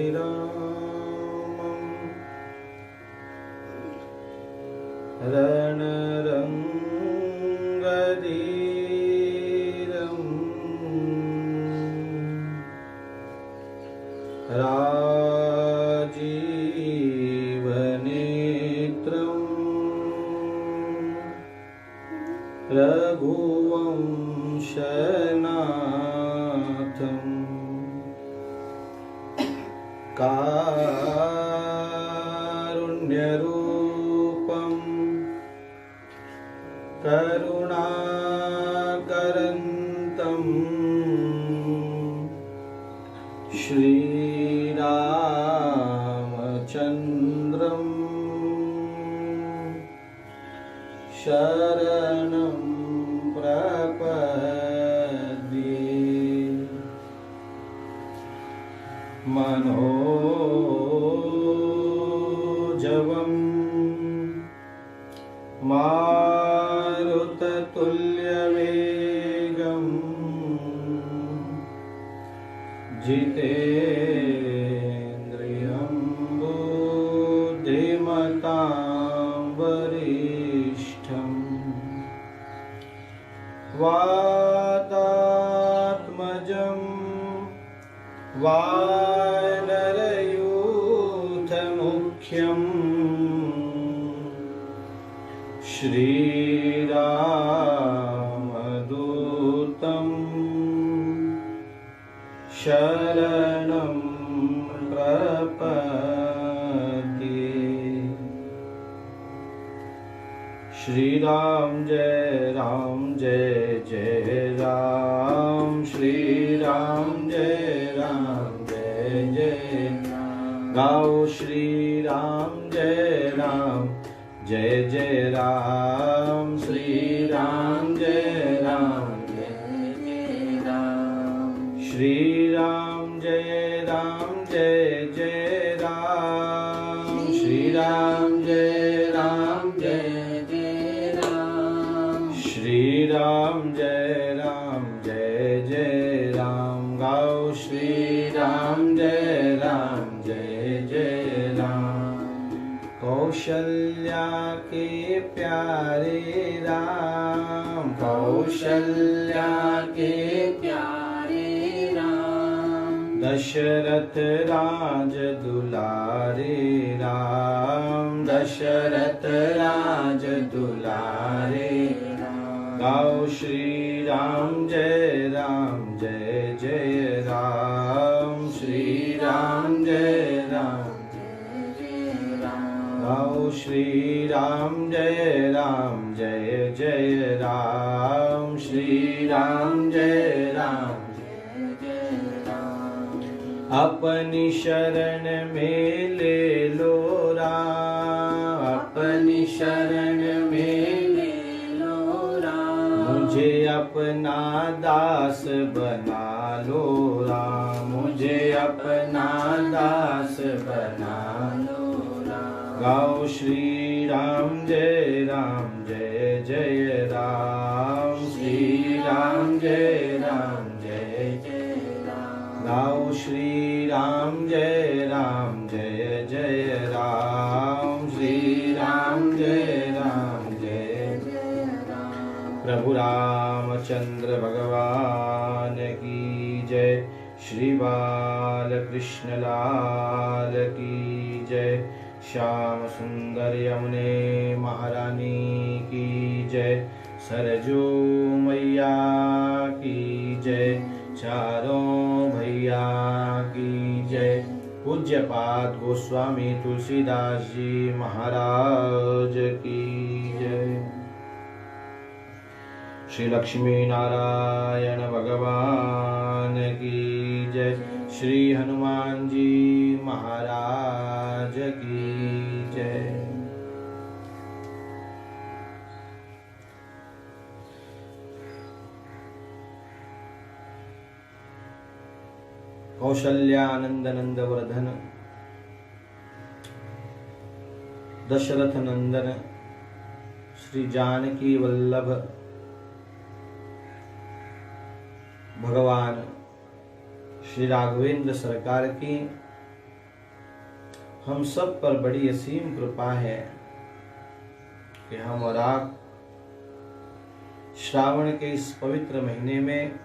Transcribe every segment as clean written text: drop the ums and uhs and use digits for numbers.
लोकाभिरामम् रणरङ्गधीरम् राजीवनेत्रम् रघुवंशनाथम् कारुण्यरूपम् करुणाकरन्तम् श्रीरामचन्द्रम् शरणं प्रपद्ये। मनोजवं मारुततुल्यवेगम् जितेन्द्रियं बुद्धिमतां वरिष्ठम् वातात्मजं वानरयूथमुख्यम् श्रीरामदूतं शरणं प्रपद्ये। श्री राम जय जय राम। श्री राम जय जय राम। गाओ श्री राम जय जय राम। श्री राम जय जय राम। श्री राम जय जय राम। श्री राम जय जय राम। श्री राम जय जय राम। गाओ श्री राम जय जय राम। कौशल्या के प्यारे राम। कौशल्या के प्यारे राम। दशरथ राज दुलारे राम। दशरथ राज दुलारे राम। गाओ श्री राम जय जय राम। श्री राम जय गाओ श्री राम जय जय राम। श्री राम जय राम। अपनी शरण में ले लो राम। अपनी शरण में ले लो राम। मुझे अपना दास बना लो राम। मुझे अपना दास बना लो। गाओ श्री राम जय जय राम। श्री राम जय जय राम। गाओ श्री राम जय जय राम। श्री राम जय जय राम। प्रभु रामचंद्र भगवान की जय। श्री बाल कृष्ण लाल की जय। श्याम सुंदर यमुने महारानी की जय। सरजू मैया की जय। चारों भैया की जय। पूज्यपाद गोस्वामी तुलसीदास जी महाराज की जय। श्री लक्ष्मी नारायण भगवान की जय। श्री हनुमान जी महाराज की जय। कौशल्यानंद नंद वर्धन दशरथ नंदन श्री जानकी वल्लभ भगवान श्री राघवेंद्र सरकार की हम सब पर बड़ी असीम कृपा है कि हम और आप श्रावण के इस पवित्र महीने में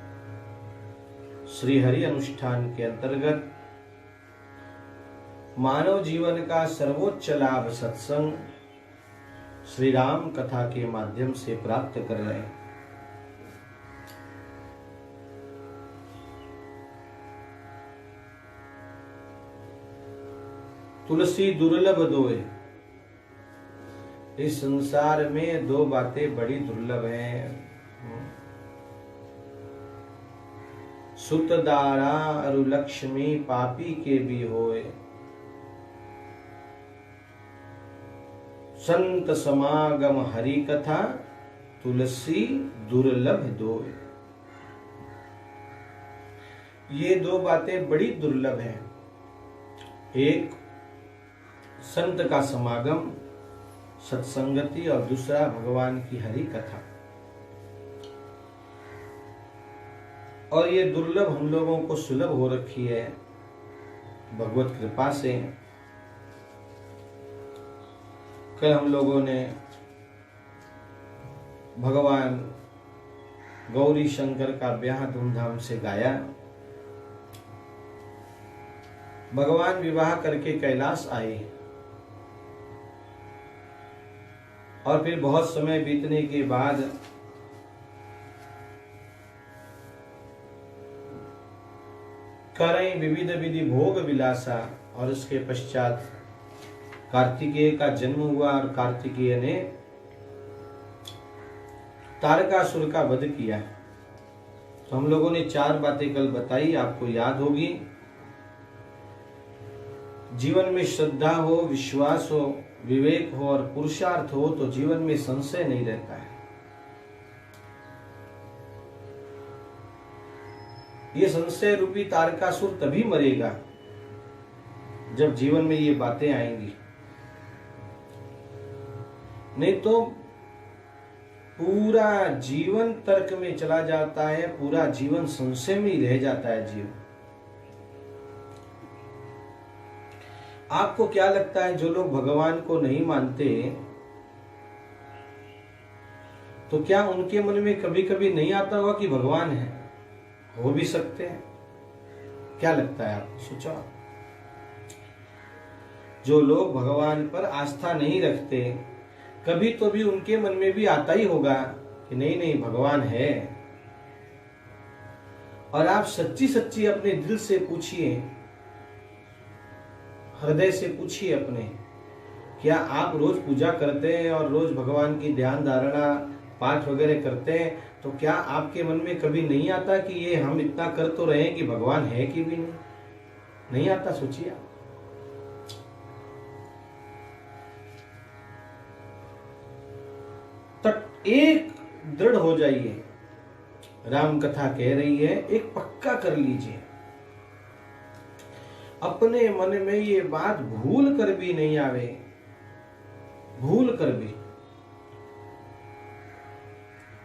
श्री हरि अनुष्ठान के अंतर्गत मानव जीवन का सर्वोच्च लाभ सत्संग श्री राम कथा के माध्यम से प्राप्त कर रहे हैं। तुलसी दुर्लभ दोए, इस संसार में दो बातें बड़ी दुर्लभ हैं। सुत दारा अरु लक्ष्मी पापी के भी होए, संत समागम हरि कथा तुलसी दुर्लभ दोए। ये दो बातें बड़ी दुर्लभ हैं। एक संत का समागम सत्संगति और दूसरा भगवान की हरि कथा। और ये दुर्लभ हम लोगों को सुलभ हो रखी है भगवत कृपा से। कल हम लोगों ने भगवान गौरी शंकर का ब्याह धूमधाम से गाया। भगवान विवाह करके कैलाश आए और फिर बहुत समय बीतने के बाद करें विविध विधि भोग विलासा, और उसके पश्चात कार्तिकेय का जन्म हुआ और कार्तिकेय ने तारकासुर का वध किया। तो हम लोगों ने चार बातें कल बताई, आपको याद होगी। जीवन में श्रद्धा हो, विश्वास हो, विवेक हो और पुरुषार्थ हो तो जीवन में संशय नहीं रहता है। ये संशय रूपी तारकासुर तभी मरेगा जब जीवन में ये बातें आएंगी, नहीं तो पूरा जीवन तर्क में चला जाता है, पूरा जीवन संशय में ही रह जाता है जीवन। आपको क्या लगता है जो लोग भगवान को नहीं मानते तो क्या उनके मन में कभी कभी नहीं आता होगा कि भगवान है? हो भी सकते हैं। क्या लगता है आपको? सोचो। जो लोग भगवान पर आस्था नहीं रखते कभी तो भी उनके मन में भी आता ही होगा कि नहीं नहीं भगवान है। और आप सच्ची सच्ची अपने दिल से पूछिए, हृदय से पूछिए अपने, क्या आप रोज पूजा करते हैं और रोज भगवान की ध्यान धारणा पाठ वगैरह करते हैं, तो क्या आपके मन में कभी नहीं आता कि ये हम इतना कर तो रहे हैं कि भगवान है कि भी नहीं आता? सोचिए आप। तब एक दृढ़ हो जाइए, राम कथा कह रही है, एक पक्का कर लीजिए, अपने मन में ये बात भूल कर भी नहीं आवे, भूल कर भी।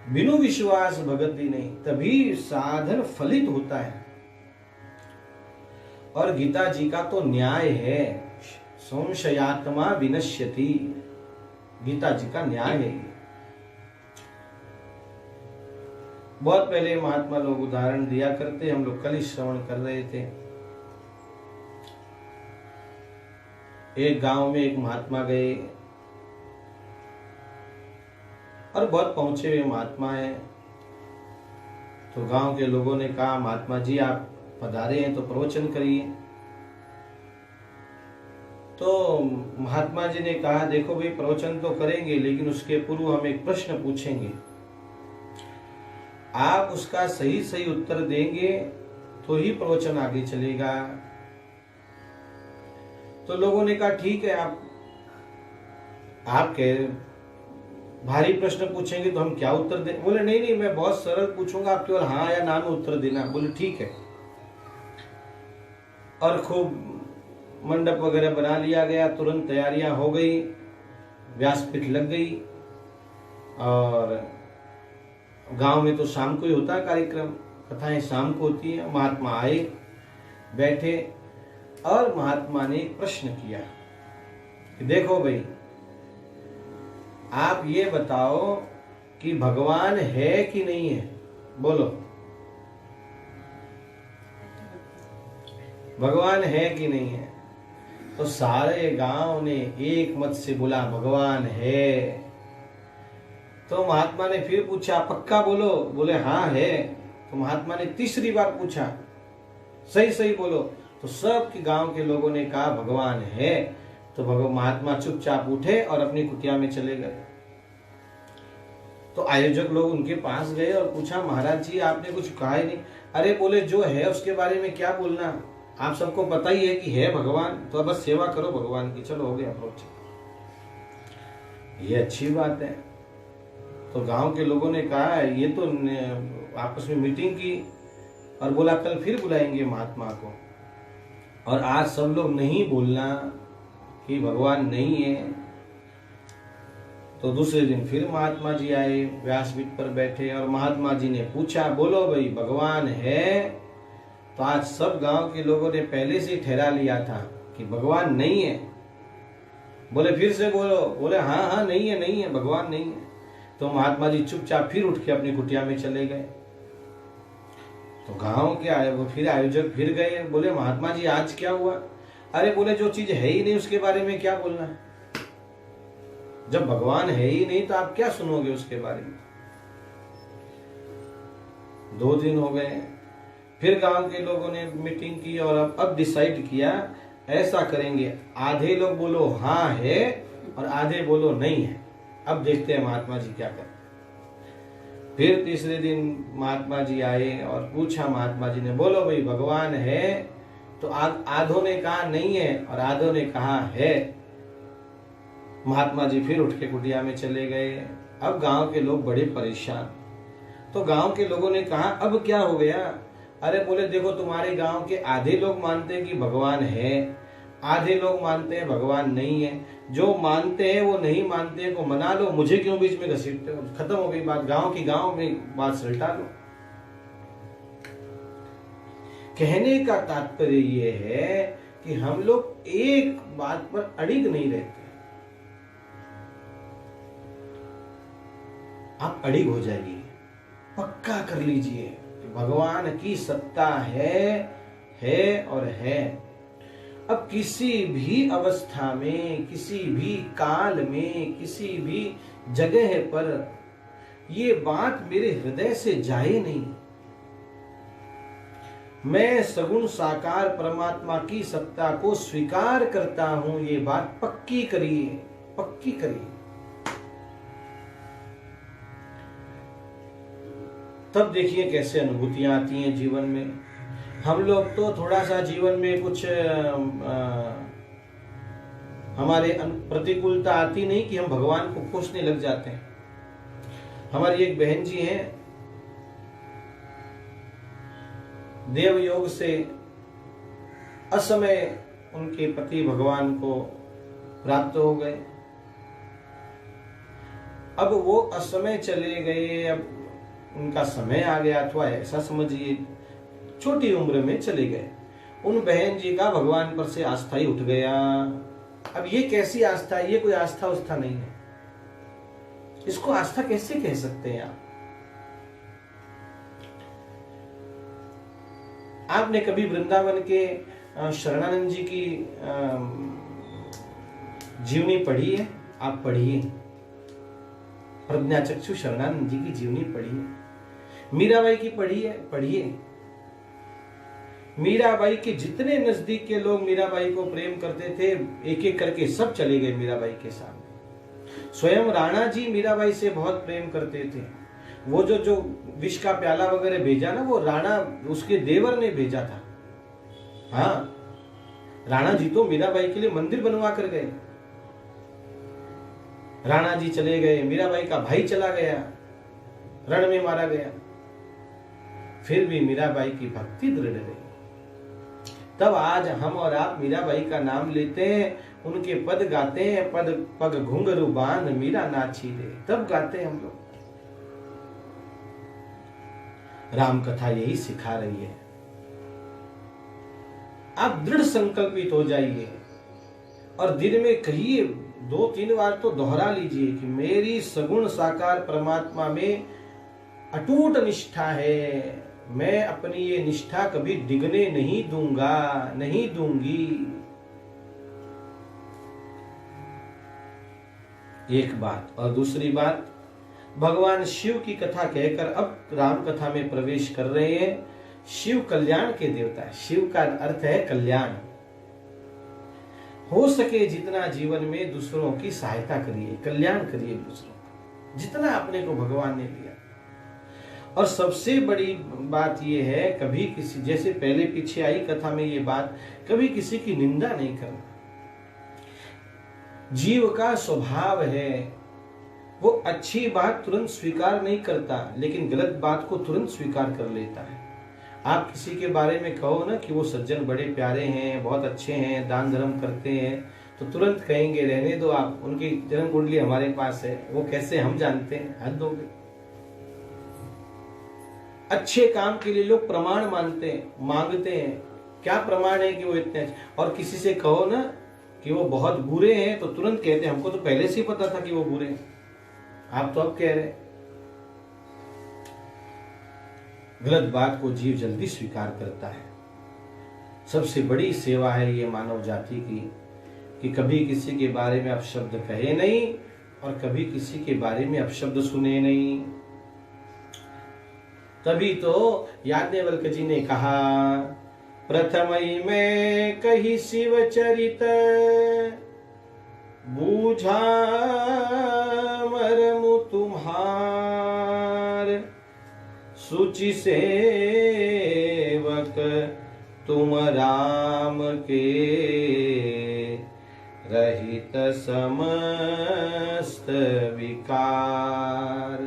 बिनु विश्वास भगति नहीं, तभी साधन फलित होता है। और गीता जी का तो न्याय है, संशयात्मा विनश्यति, गीता जी का न्याय है। बहुत पहले महात्मा लोग उदाहरण दिया करते, हम लोग कल ही श्रवण कर रहे थे। एक गांव में एक महात्मा गए और बहुत पहुंचे हुए महात्मा हैं। तो गांव के लोगों ने कहा, महात्मा जी आप पधारे हैं तो प्रवचन करिए। तो महात्मा जी ने कहा, देखो भाई प्रवचन तो करेंगे लेकिन उसके पूर्व हम एक प्रश्न पूछेंगे, आप उसका सही सही उत्तर देंगे तो ही प्रवचन आगे चलेगा। तो लोगों ने कहा ठीक है, आप कह भारी प्रश्न पूछेंगे तो हम क्या उत्तर दें? बोले नहीं नहीं, मैं बहुत सरल पूछूंगा, आप केवल हाँ या ना में उत्तर देना। बोले ठीक है। और खूब मंडप वगैरह बना लिया गया, तुरंत तैयारियां हो गई, व्यासपीठ लग गई। और गांव में तो शाम को ही होता है कार्यक्रम, कथाएं शाम को होती हैं। महात्मा आए, बैठे और महात्मा ने एक प्रश्न किया कि देखो भाई, आप ये बताओ कि भगवान है कि नहीं है, बोलो भगवान है कि नहीं है। तो सारे गांव ने एक मत से बोला भगवान है। तो महात्मा ने फिर पूछा पक्का बोलो, बोले हाँ है। तो महात्मा ने तीसरी बार पूछा सही सही बोलो। तो सब के गांव के लोगों ने कहा भगवान है। तो महात्मा चुपचाप उठे और अपनी कुटिया में चले गए। तो आयोजक लोग उनके पास गए और पूछा महाराज जी आपने कुछ कहा ही नहीं। अरे बोले जो है उसके बारे में क्या बोलना, आप सबको पता ही है कि है भगवान, तो बस सेवा करो भगवान की, चलो हो गया अप्रोच। ये अच्छी बात है। तो गांव के लोगों ने कहा, ये तो आपस में मीटिंग की और बोला कल फिर बुलाएंगे महात्मा को, और आज सब लोग नहीं बोलना कि भगवान नहीं है। तो दूसरे दिन फिर महात्मा जी आए, व्यासपीठ पर बैठे और महात्मा जी ने पूछा बोलो भाई भगवान है। तो आज सब गांव के लोगों ने पहले से ठहरा लिया था कि भगवान नहीं है। बोले फिर से बोलो, बोले हाँ हाँ नहीं है, नहीं है, भगवान नहीं है। तो महात्मा जी चुपचाप फिर उठ के अपनी कुटिया में चले गए। तो गांव के आए वो फिर आयोजक फिर गए, बोले महात्मा जी आज क्या हुआ। अरे बोले जो चीज है ही नहीं उसके बारे में क्या बोलना है, जब भगवान है ही नहीं तो आप क्या सुनोगे उसके बारे में। 2 दिन हो गए, फिर गांव के लोगों ने मीटिंग की और अब डिसाइड किया ऐसा करेंगे, आधे लोग बोलो हाँ है और आधे बोलो नहीं है। अब देखते हैं महात्मा जी क्या करते। फिर तीसरे दिन महात्मा जी आए और पूछा महात्मा जी ने, बोलो भाई भगवान है। तो आधों ने कहा नहीं है और आधों ने कहा है। महात्मा जी फिर उठ के कुटिया में चले गए। अब गांव के लोग बड़े परेशान। तो गांव के लोगों ने कहा अब क्या हो गया। अरे बोले देखो तुम्हारे गांव के आधे लोग मानते हैं कि भगवान है, आधे लोग मानते हैं भगवान नहीं है। जो मानते हैं वो नहीं मानते को मना लो, मुझे क्यों बीच में घसीटते हो। खत्म हो गई बात, गांव की गांव में बात सलटा लो। कहने का तात्पर्य ये है कि हम लोग एक बात पर अड़िग नहीं रहते। आप अड़िग हो जाइए, पक्का कर लीजिए कि भगवान की सत्ता है और है। अब किसी भी अवस्था में, किसी भी काल में, किसी भी जगह पर ये बात मेरे हृदय से जाए नहीं। मैं सगुण साकार परमात्मा की सत्ता को स्वीकार करता हूं, ये बात पक्की करिए, पक्की करिए। तब देखिए कैसे अनुभूतियां आती हैं जीवन में। हम लोग तो थोड़ा सा जीवन में कुछ हमारे प्रतिकूलता आती नहीं कि हम भगवान को कोसने लग जाते हैं। हमारी एक बहन जी हैं, देव योग से असमय उनके पति भगवान को प्राप्त हो गए। अब वो असमय चले गए, अब उनका समय आ गया, अथवा ऐसा समझिए छोटी उम्र में चले गए। उन बहन जी का भगवान पर से आस्था ही उठ गया। अब ये कैसी आस्था है, ये कोई आस्था उस्था नहीं है। इसको आस्था कैसे कह सकते हैं आप? आपने कभी वृंदावन के शरणानंद जी की जीवनी पढ़ी है? आप पढ़िए, प्रज्ञाचक्षु शरणानंद जी की जीवनी पढ़िए। मीराबाई की पढ़िए। मीराबाई के जितने नजदीक के लोग मीराबाई को प्रेम करते थे, एक एक करके सब चले गए मीराबाई के सामने। स्वयं राणा जी मीराबाई से बहुत प्रेम करते थे। वो जो विष का प्याला वगैरह भेजा ना, वो राणा उसके देवर ने भेजा था। हाँ, राणा जी तो मीराबाई के लिए मंदिर बनवा कर गए। राणा जी चले गए, मीराबाई का भाई चला गया, रण में मारा गया। फिर भी मीराबाई की भक्ति दृढ़ रही। तब आज हम और आप मीराबाई का नाम लेते हैं, उनके पद गाते हैं। पद पग घुंघरू बांध मीरा नाची रे, तब गाते हैं हम लोग। राम कथा यही सिखा रही है। आप दृढ़ संकल्पित हो जाइए और दिन में कहिए, 2-3 बार तो दोहरा लीजिए कि मेरी सगुण साकार परमात्मा में अटूट निष्ठा है, मैं अपनी ये निष्ठा कभी डिगने नहीं दूंगा, नहीं दूंगी। एक बात। और दूसरी बात, भगवान शिव की कथा कहकर अब राम कथा में प्रवेश कर रहे हैं। शिव कल्याण के देवता है। शिव का अर्थ है कल्याण। हो सके जितना जीवन में दूसरों की सहायता करिए, कल्याण करिए दूसरों का, जितना अपने को भगवान ने दिया। और सबसे बड़ी बात यह है, कभी किसी, जैसे पहले पीछे आई कथा में ये बात, कभी किसी की निंदा नहीं करना। जीव का स्वभाव है, वो अच्छी बात तुरंत स्वीकार नहीं करता, लेकिन गलत बात को तुरंत स्वीकार कर लेता है। आप किसी के बारे में कहो ना कि वो सज्जन बड़े प्यारे हैं, बहुत अच्छे हैं, दान धर्म करते हैं, तो तुरंत कहेंगे रहने दो आप, उनकी जन्म कुंडली हमारे पास है, वो कैसे हम जानते हैं, हद हो गई। अच्छे काम के लिए लोग प्रमाण मांगते हैं, क्या प्रमाण है कि वो इतने अच्छे। और किसी से कहो ना कि वो बहुत बुरे हैं, तो तुरंत कहते हैं हमको तो पहले से ही पता था कि वो बुरे हैं, आप तो अब कह रहे हैं। गलत बात को जीव जल्दी स्वीकार करता है। सबसे बड़ी सेवा है ये मानव जाति की कि कभी किसी के बारे में अपशब्द कहे नहीं और कभी किसी के बारे में अपशब्द सुने नहीं। तभी तो याज्ञवल्क जी ने कहा, प्रथमई में कही शिव चरित, बूझा मरमु तुम्हार, सुचि सेवक तुम राम के, रहित समस्त विकार।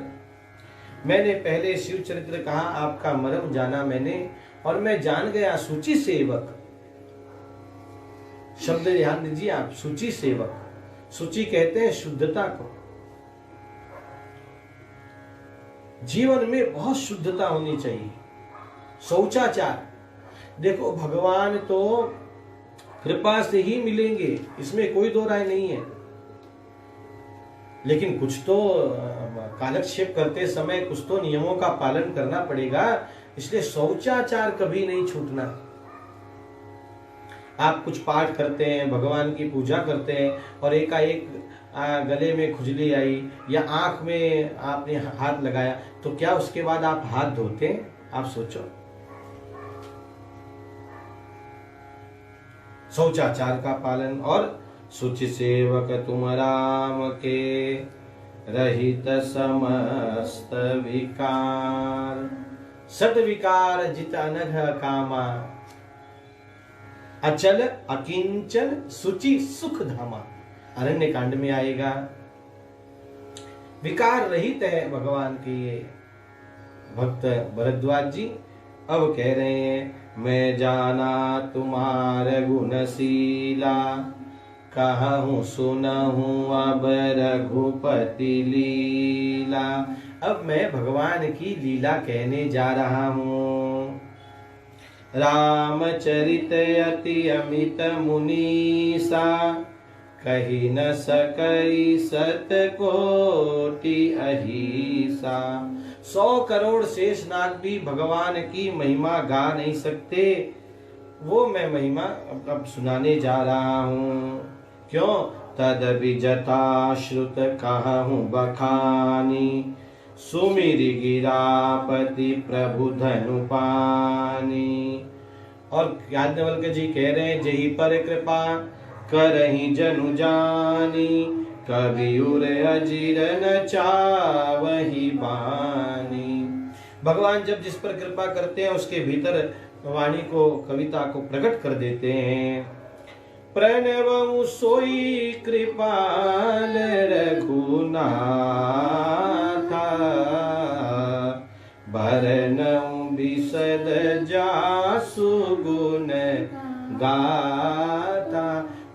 मैंने पहले शिव चरित्र कहा, आपका मर्म जाना मैंने, और मैं जान गया सूची सेवक। शब्द ध्यान दीजिए आप, सूची सेवक। सूची कहते हैं शुद्धता को। जीवन में बहुत शुद्धता होनी चाहिए, शौचाचार। देखो भगवान तो कृपा से ही मिलेंगे, इसमें कोई दो राय नहीं है, लेकिन कुछ तो कालक्षेप करते समय कुछ तो नियमों का पालन करना पड़ेगा। इसलिए शौचाचार कभी नहीं छूटना। आप कुछ पाठ करते हैं, भगवान की पूजा करते हैं, और एकाएक गले में खुजली आई या आंख में आपने हाथ लगाया, तो क्या उसके बाद आप हाथ धोते हैं? आप सोचो। शौचाचार का पालन। और सुचि सेवक तुम राम के, रहित समस्त विकार। सद विकार जित अनघ कामा, अचल अकिंचन सुचि सुख धामा। अरण्य कांड में आएगा। विकार रहित है भगवान के ये भक्त भरद्वाज जी। अब कह रहे हैं, मैं जाना तुम्हार गुणशीला, कहूँ सुनहूँ अब रघुपति लीला। अब मैं भगवान की लीला कहने जा रहा हूँ। रामचरित अति अमित मुनीसा, कही न सकई सत कोटि अहिसा। 100 करोड़ शेषनाग भी भगवान की महिमा गा नहीं सकते। वो मैं महिमा अब सुनाने जा रहा हूँ। क्यों? तद विजताश्रुत कहूँ बखानी, सुमिरि गिरापति प्रभु धनुपानी। और याज्ञवल्क्य जी कह रहे हैं, जही पर कृपा करहि जनु जानी, कवियुर अजिर न चावहि बानी। भगवान जब जिस पर कृपा करते हैं उसके भीतर वाणी को, कविता को प्रकट कर देते हैं। प्रणवमु सोई कृपाल रघुनाथा, भरनऊ बिसद जासु गुण गाथा।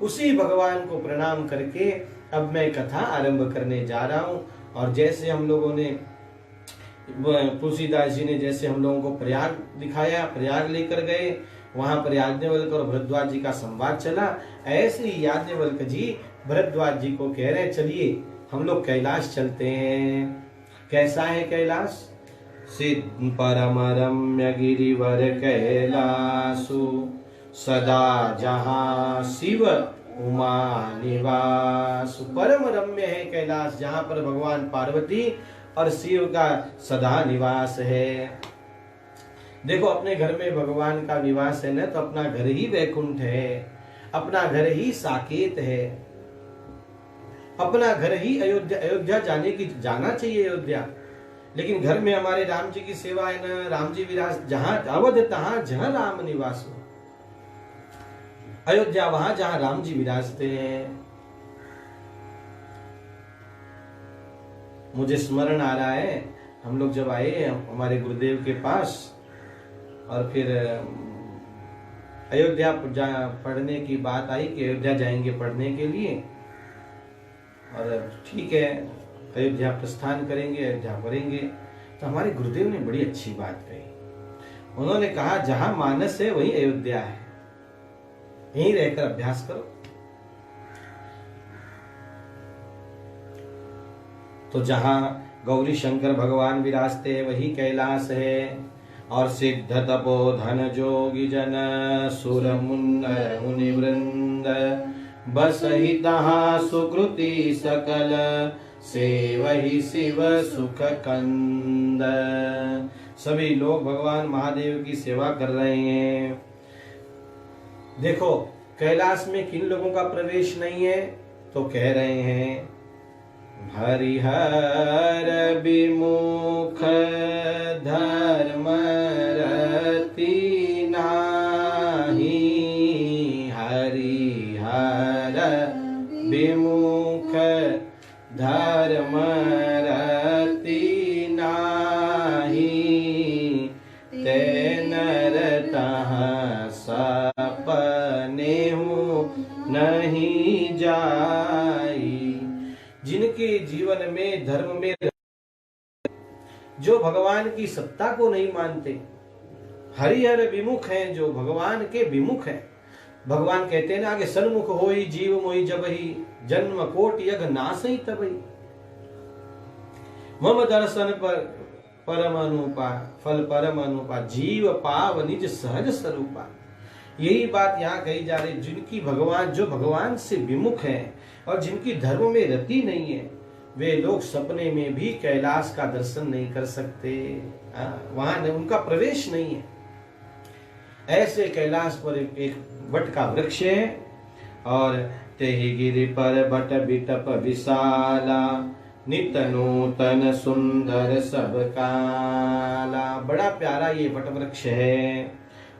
उसी भगवान को प्रणाम करके अब मैं कथा आरंभ करने जा रहा हूं। और जैसे हम लोगों ने तुलसीदास जी ने जैसे हम लोगों को प्रयाग दिखाया, प्रयाग लेकर गए, वहां पर याज्ञवल्क और भरद्वाज जी का संवाद चला, ऐसे ही याज्ञवल्क जी भरद्वाज जी को कह रहे चलिए हम लोग कैलाश चलते हैं। कैसा है कैलाश? सिद्ध परम रम्य गिरिवर कैलासु, सदा जहां शिव उमा निवास। परम रम्य है कैलाश, जहां पर भगवान पार्वती और शिव का सदा निवास है। देखो अपने घर में भगवान का निवास है ना, तो अपना घर ही वैकुंठ है, अपना घर ही साकेत है, अपना घर ही अयोध्या। अयोध्या जाना चाहिए अयोध्या, लेकिन घर में हमारे राम जी की सेवा है ना, राम जी विराज जहां अवध तहां जहां राम निवास हो। अयोध्या वहां जहां राम जी विराजते हैं। मुझे स्मरण आ रहा है, हम लोग जब आए हमारे गुरुदेव के पास और फिर अयोध्या पढ़ने की बात आई कि अयोध्या जाएंगे पढ़ने के लिए, और ठीक है अयोध्या प्रस्थान करेंगे, अयोध्या पढ़ेंगे। तो हमारे गुरुदेव ने बड़ी अच्छी बात कही। उन्होंने कहा जहां मानस है वहीं अयोध्या है, यहीं रहकर अभ्यास करो। तो जहां गौरी शंकर भगवान विराजते हैं वही कैलाश है। और सिद्ध तपोधन जोगी जन सुर मुन्नर मुनि वृंद, बस ही तहां सुकृति सकल, से वही शिव सुख कंद। सभी लोग भगवान महादेव की सेवा कर रहे हैं। देखो कैलाश में किन लोगों का प्रवेश नहीं है? तो कह रहे हैं हरिहर विमुख धर्म रति नाही, हरिहर विमुख धर्म रति नाही, ते नरतः सपने हूँ नहीं जाई। जिनके जीवन में धर्म में जो भगवान की सत्ता को नहीं मानते, हरिहर विमुख हैं, जो भगवान के विमुख हैं। भगवान कहते हैं ना आगे, सन्मुख होई जीव मोहि जबहि, जन्म कोट यज्ञ नासई तबहि, मम दर्शन पर परम अनुपा, फल परम अनुपा, जीव पाव निज सहज स्वरूपा। यही बात यहाँ कही जा रही, जिनकी भगवान, जो भगवान से विमुख हैं और जिनकी धर्म में रति नहीं है, वे लोग सपने में भी कैलाश का दर्शन नहीं कर सकते, वहां उनका प्रवेश नहीं है। ऐसे कैलाश पर एक वट का वृक्ष है, और तेहि गिरि पर बट बिटप विशाला, नित नूतन सुंदर सब काला। बड़ा प्यारा ये वट वृक्ष है,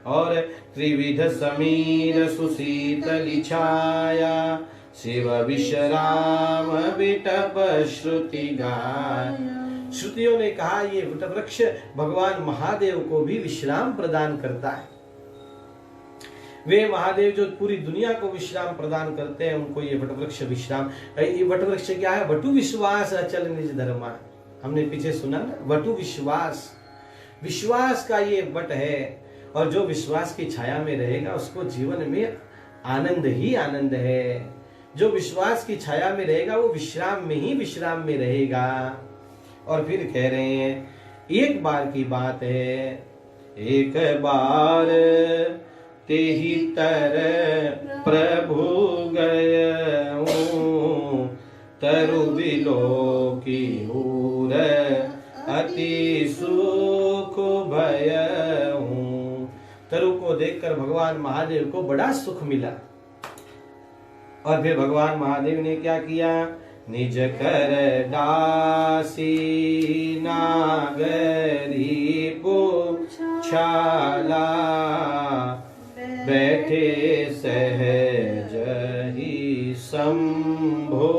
और त्रिविध समीर सुशीतल छाया, शिव विश्राम विटप श्रुति गाय। श्रुतियों ने कहा ये वट वृक्ष भगवान महादेव को भी विश्राम प्रदान करता है। वे महादेव जो पूरी दुनिया को विश्राम प्रदान करते हैं, उनको ये वट वृक्ष विश्राम। ये वट वृक्ष क्या है? वटु विश्वास अचल निज धर्मा। हमने पीछे सुना ना, वटु विश्वास, विश्वास का ये वट है, और जो विश्वास की छाया में रहेगा उसको जीवन में आनंद ही आनंद है। जो विश्वास की छाया में रहेगा वो विश्राम में ही विश्राम में रहेगा। और फिर कह रहे हैं एक बार की बात है, एक बार तेहि तर प्रभु गयऊं, तरु बिलो की हूर अति सुख भयऊं। तरु को देखकर भगवान महादेव को बड़ा सुख मिला। और फिर भगवान महादेव ने क्या किया? निज कर दासी नागरी पुछाला, बैठे सहज ही शंभो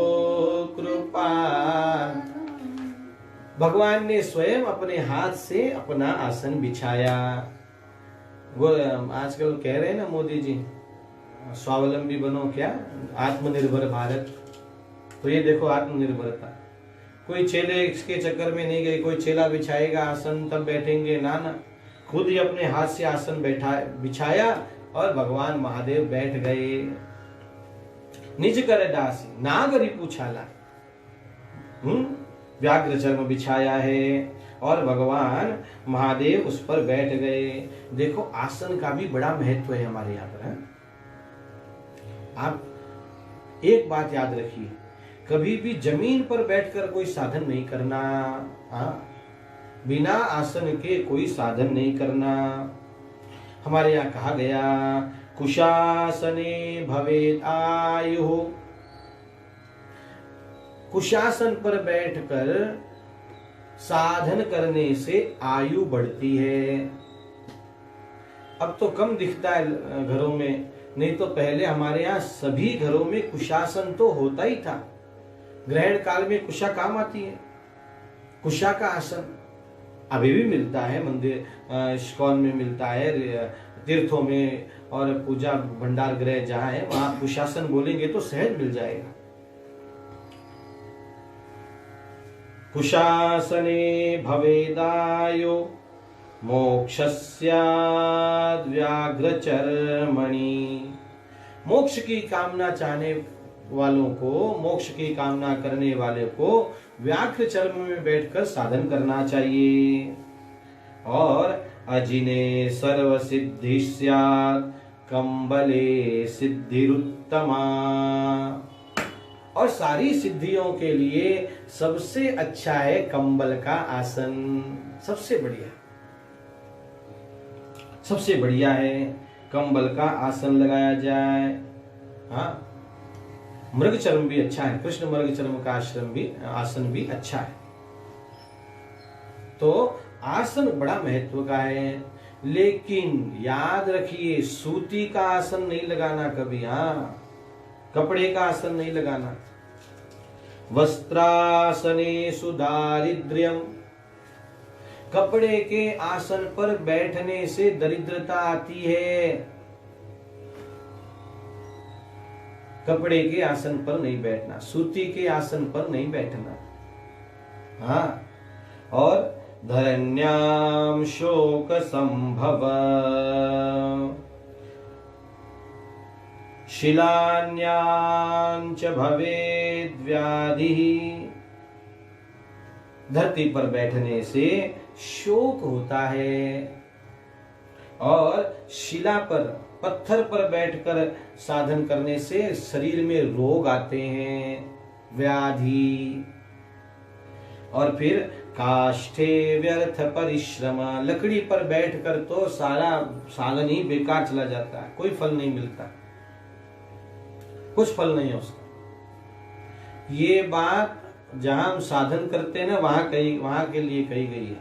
कृपा। भगवान ने स्वयं अपने हाथ से अपना आसन बिछाया। वो आजकल कह रहे हैं ना मोदी जी, स्वावलंबी बनो, क्या आत्मनिर्भर भारत। तो ये देखो आत्मनिर्भरता, कोई चेले इसके चक्कर में नहीं गए, कोई चेला बिछाएगा आसन तब बैठेंगे, ना ना, खुद ही अपने हाथ से आसन बिछाया और भगवान महादेव बैठ गए। निज कर दासी नागरी पूछाला, व्याघ्र चर्म बिछाया है और भगवान महादेव उस पर बैठ गए। देखो आसन का भी बड़ा महत्व है हमारे यहाँ पर है? आप एक बात याद रखिए, कभी भी जमीन पर बैठकर कोई साधन नहीं करना। बिना आसन के कोई साधन नहीं करना। हमारे यहाँ कहा गया कुशासने भवेत् आयुः, कुशासन पर बैठकर साधन करने से आयु बढ़ती है। अब तो कम दिखता है घरों में, नहीं तो पहले हमारे यहाँ सभी घरों में कुशासन तो होता ही था। ग्रहण काल में कुशा काम आती है, कुशा का आसन अभी भी मिलता है, मंदिर इस्कॉन में मिलता है, तीर्थों में और पूजा भंडार गृह जहां है वहां कुशासन बोलेंगे तो सहज मिल जाएगा। कुशासने भवेदायो मोक्षस्याद् व्याघ्रचर्मणि, मोक्ष की कामना चाहने वालों को, मोक्ष की कामना करने वाले को व्याघ्र चर्म में बैठकर साधन करना चाहिए। और अजिने सर्व सिद्धि स्यात् कंबले सिद्धिरुत्तमा, और सारी सिद्धियों के लिए सबसे अच्छा है कंबल का आसन। सबसे बढ़िया, सबसे बढ़िया है कंबल का आसन लगाया जाए। हाँ, मृग चर्म भी अच्छा है, कृष्ण मृग चर्म का आसन भी अच्छा है। तो आसन बड़ा महत्व का है, लेकिन याद रखिए सूती का आसन नहीं लगाना कभी। हाँ, कपड़े का आसन नहीं लगाना। वस्त्रासनेषु दारिद्र्यम, कपड़े के आसन पर बैठने से दरिद्रता आती है। कपड़े के आसन पर नहीं बैठना, सूती के आसन पर नहीं बैठना। हाँ, और धरण्याम शोक संभव शिलान्यांच भवेद् व्याधिः, धरती पर बैठने से शोक होता है। और शिला पर, पत्थर पर बैठकर साधन करने से शरीर में रोग आते हैं, व्याधि। और फिर काष्ठे व्यर्थ परिश्रम, लकड़ी पर बैठकर तो सारा साधन ही बेकार चला जाता है, कोई फल नहीं मिलता, कुछ फल नहीं है उसका। ये बात जहां हम साधन करते हैं ना, वहां के लिए कही गई है।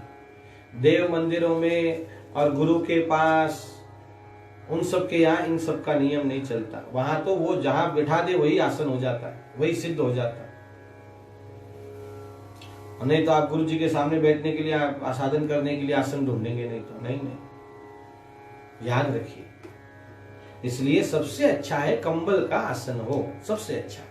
देव मंदिरों में और गुरु के पास, उन सब के यहाँ इन सब का नियम नहीं चलता। वहां तो वो जहां बैठा दे वही आसन हो जाता है, वही सिद्ध हो जाता है। नहीं तो आप गुरु जी के सामने बैठने के लिए, साधन करने के लिए आसन ढूंढेंगे नहीं तो नहीं। याद रखिए, इसलिए सबसे अच्छा है कंबल का आसन हो, सबसे अच्छा,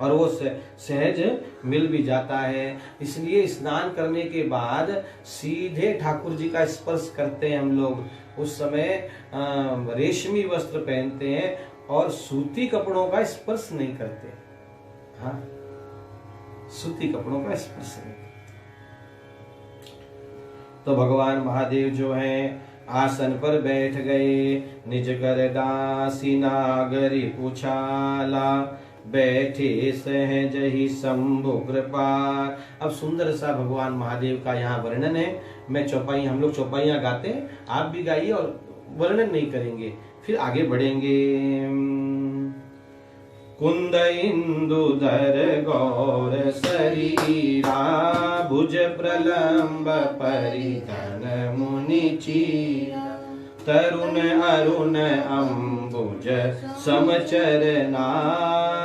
और वो सहज मिल भी जाता है। इसलिए स्नान करने के बाद सीधे ठाकुर जी का स्पर्श करते हैं हम लोग। उस समय रेशमी वस्त्र पहनते हैं और सूती कपड़ों का स्पर्श नहीं करते। हाँ, सूती कपड़ों का स्पर्श नहीं करते। तो भगवान महादेव जो हैं आसन पर बैठ गए। निज कर दासी नागरी पुछाला, बैठे सहज ही शंभु कृपा। अब सुंदर सा भगवान महादेव का यहाँ वर्णन है। मैं चौपाई, हम लोग चौपाइयाँ गाते हैं, आप भी गाइए, और वर्णन नहीं करेंगे, फिर आगे बढ़ेंगे। कुंद इंदुधर गौर शरीरा, भुज प्रलंब परिधन मुनि चीरा। तरुण अरुण अम्बुज समचरना,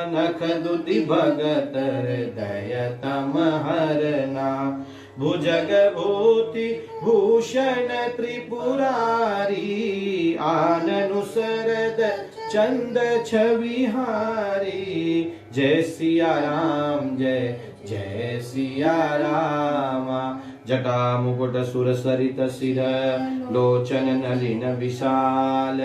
नख दुति भगत हृदय तम हरना। भुजग भूति भूषण त्रिपुरारी, आननु शरद चंद छविहारी। जय सिया राम जय जय सिया रामा। जटा मुकुट सुर सरित सिर लोचन नलिन विशाल।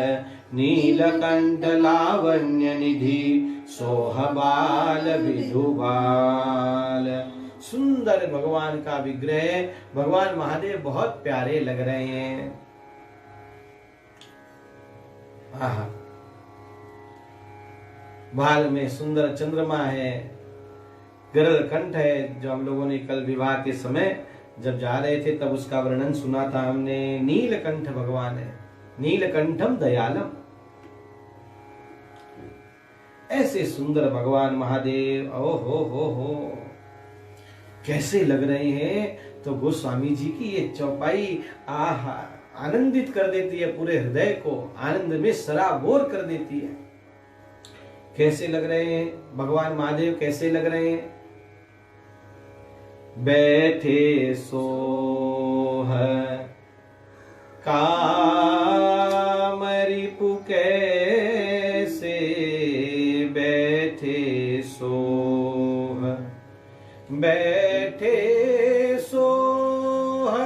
नीलकंठ लावण्य निधि सोहबाल विधुबाल। सुंदर भगवान का विग्रह, भगवान महादेव बहुत प्यारे लग रहे हैं। आहा, बाल में सुंदर चंद्रमा है, गरुड़ कंठ है, जो हम लोगों ने कल विवाह के समय जब जा रहे थे तब उसका वर्णन सुना था हमने। नीलकंठ भगवान है, नीलकंठम दयालम। ऐसे सुंदर भगवान महादेव, ओ हो कैसे लग रहे हैं। तो गोस्वामी जी की ये चौपाई आहा आनंदित कर देती है, पूरे हृदय को आनंद में सराबोर कर देती है। कैसे लग रहे हैं भगवान महादेव, कैसे लग रहे हैं। बैठे सोह कामरी कैसे, बैठे सोह बैठे सोह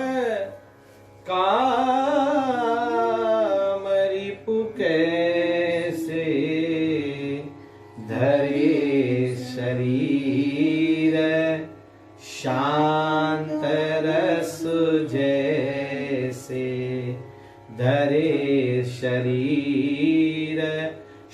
कामरी कैसे। धरे शरीर शांत रस जैसे। धरे शरीर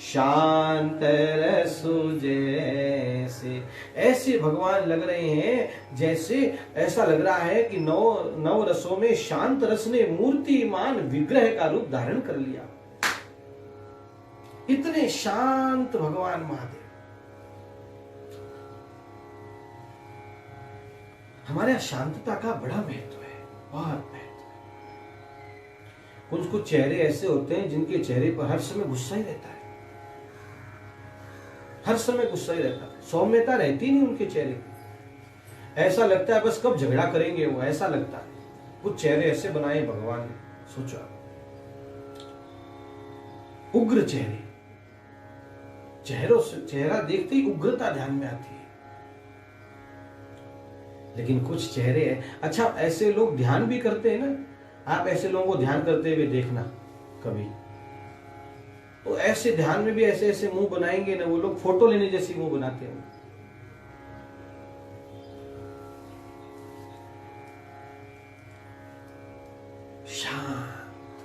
शांत रस जैसे। ऐसे भगवान लग रहे हैं जैसे ऐसा लग रहा है कि नौ रसों में शांत रस ने मूर्तिमान विग्रह का रूप धारण कर लिया। इतने शांत भगवान महादेव। हमारे यहां शांतता का बड़ा महत्व है, बहुत महत्व है। कुछ कुछ चेहरे ऐसे होते हैं जिनके चेहरे पर हर समय गुस्सा ही रहता है, हर समय गुस्सा ही रहता है, सौम्यता रहती नहीं उनके चेहरे की। ऐसा लगता है बस कब झगड़ा करेंगे वो, ऐसा लगता है। कुछ चेहरे ऐसे बनाए भगवान ने, सोचो उग्र चेहरे, चेहरा देखते ही उग्रता ध्यान में आती है। लेकिन कुछ चेहरे अच्छा ऐसे लोग ध्यान भी करते हैं ना, आप ऐसे लोगों को ध्यान करते हुए देखना कभी, तो ऐसे ध्यान में भी ऐसे ऐसे मुंह बनाएंगे ना वो लोग, फोटो लेने जैसी मुंह बनाते हैं। शांत,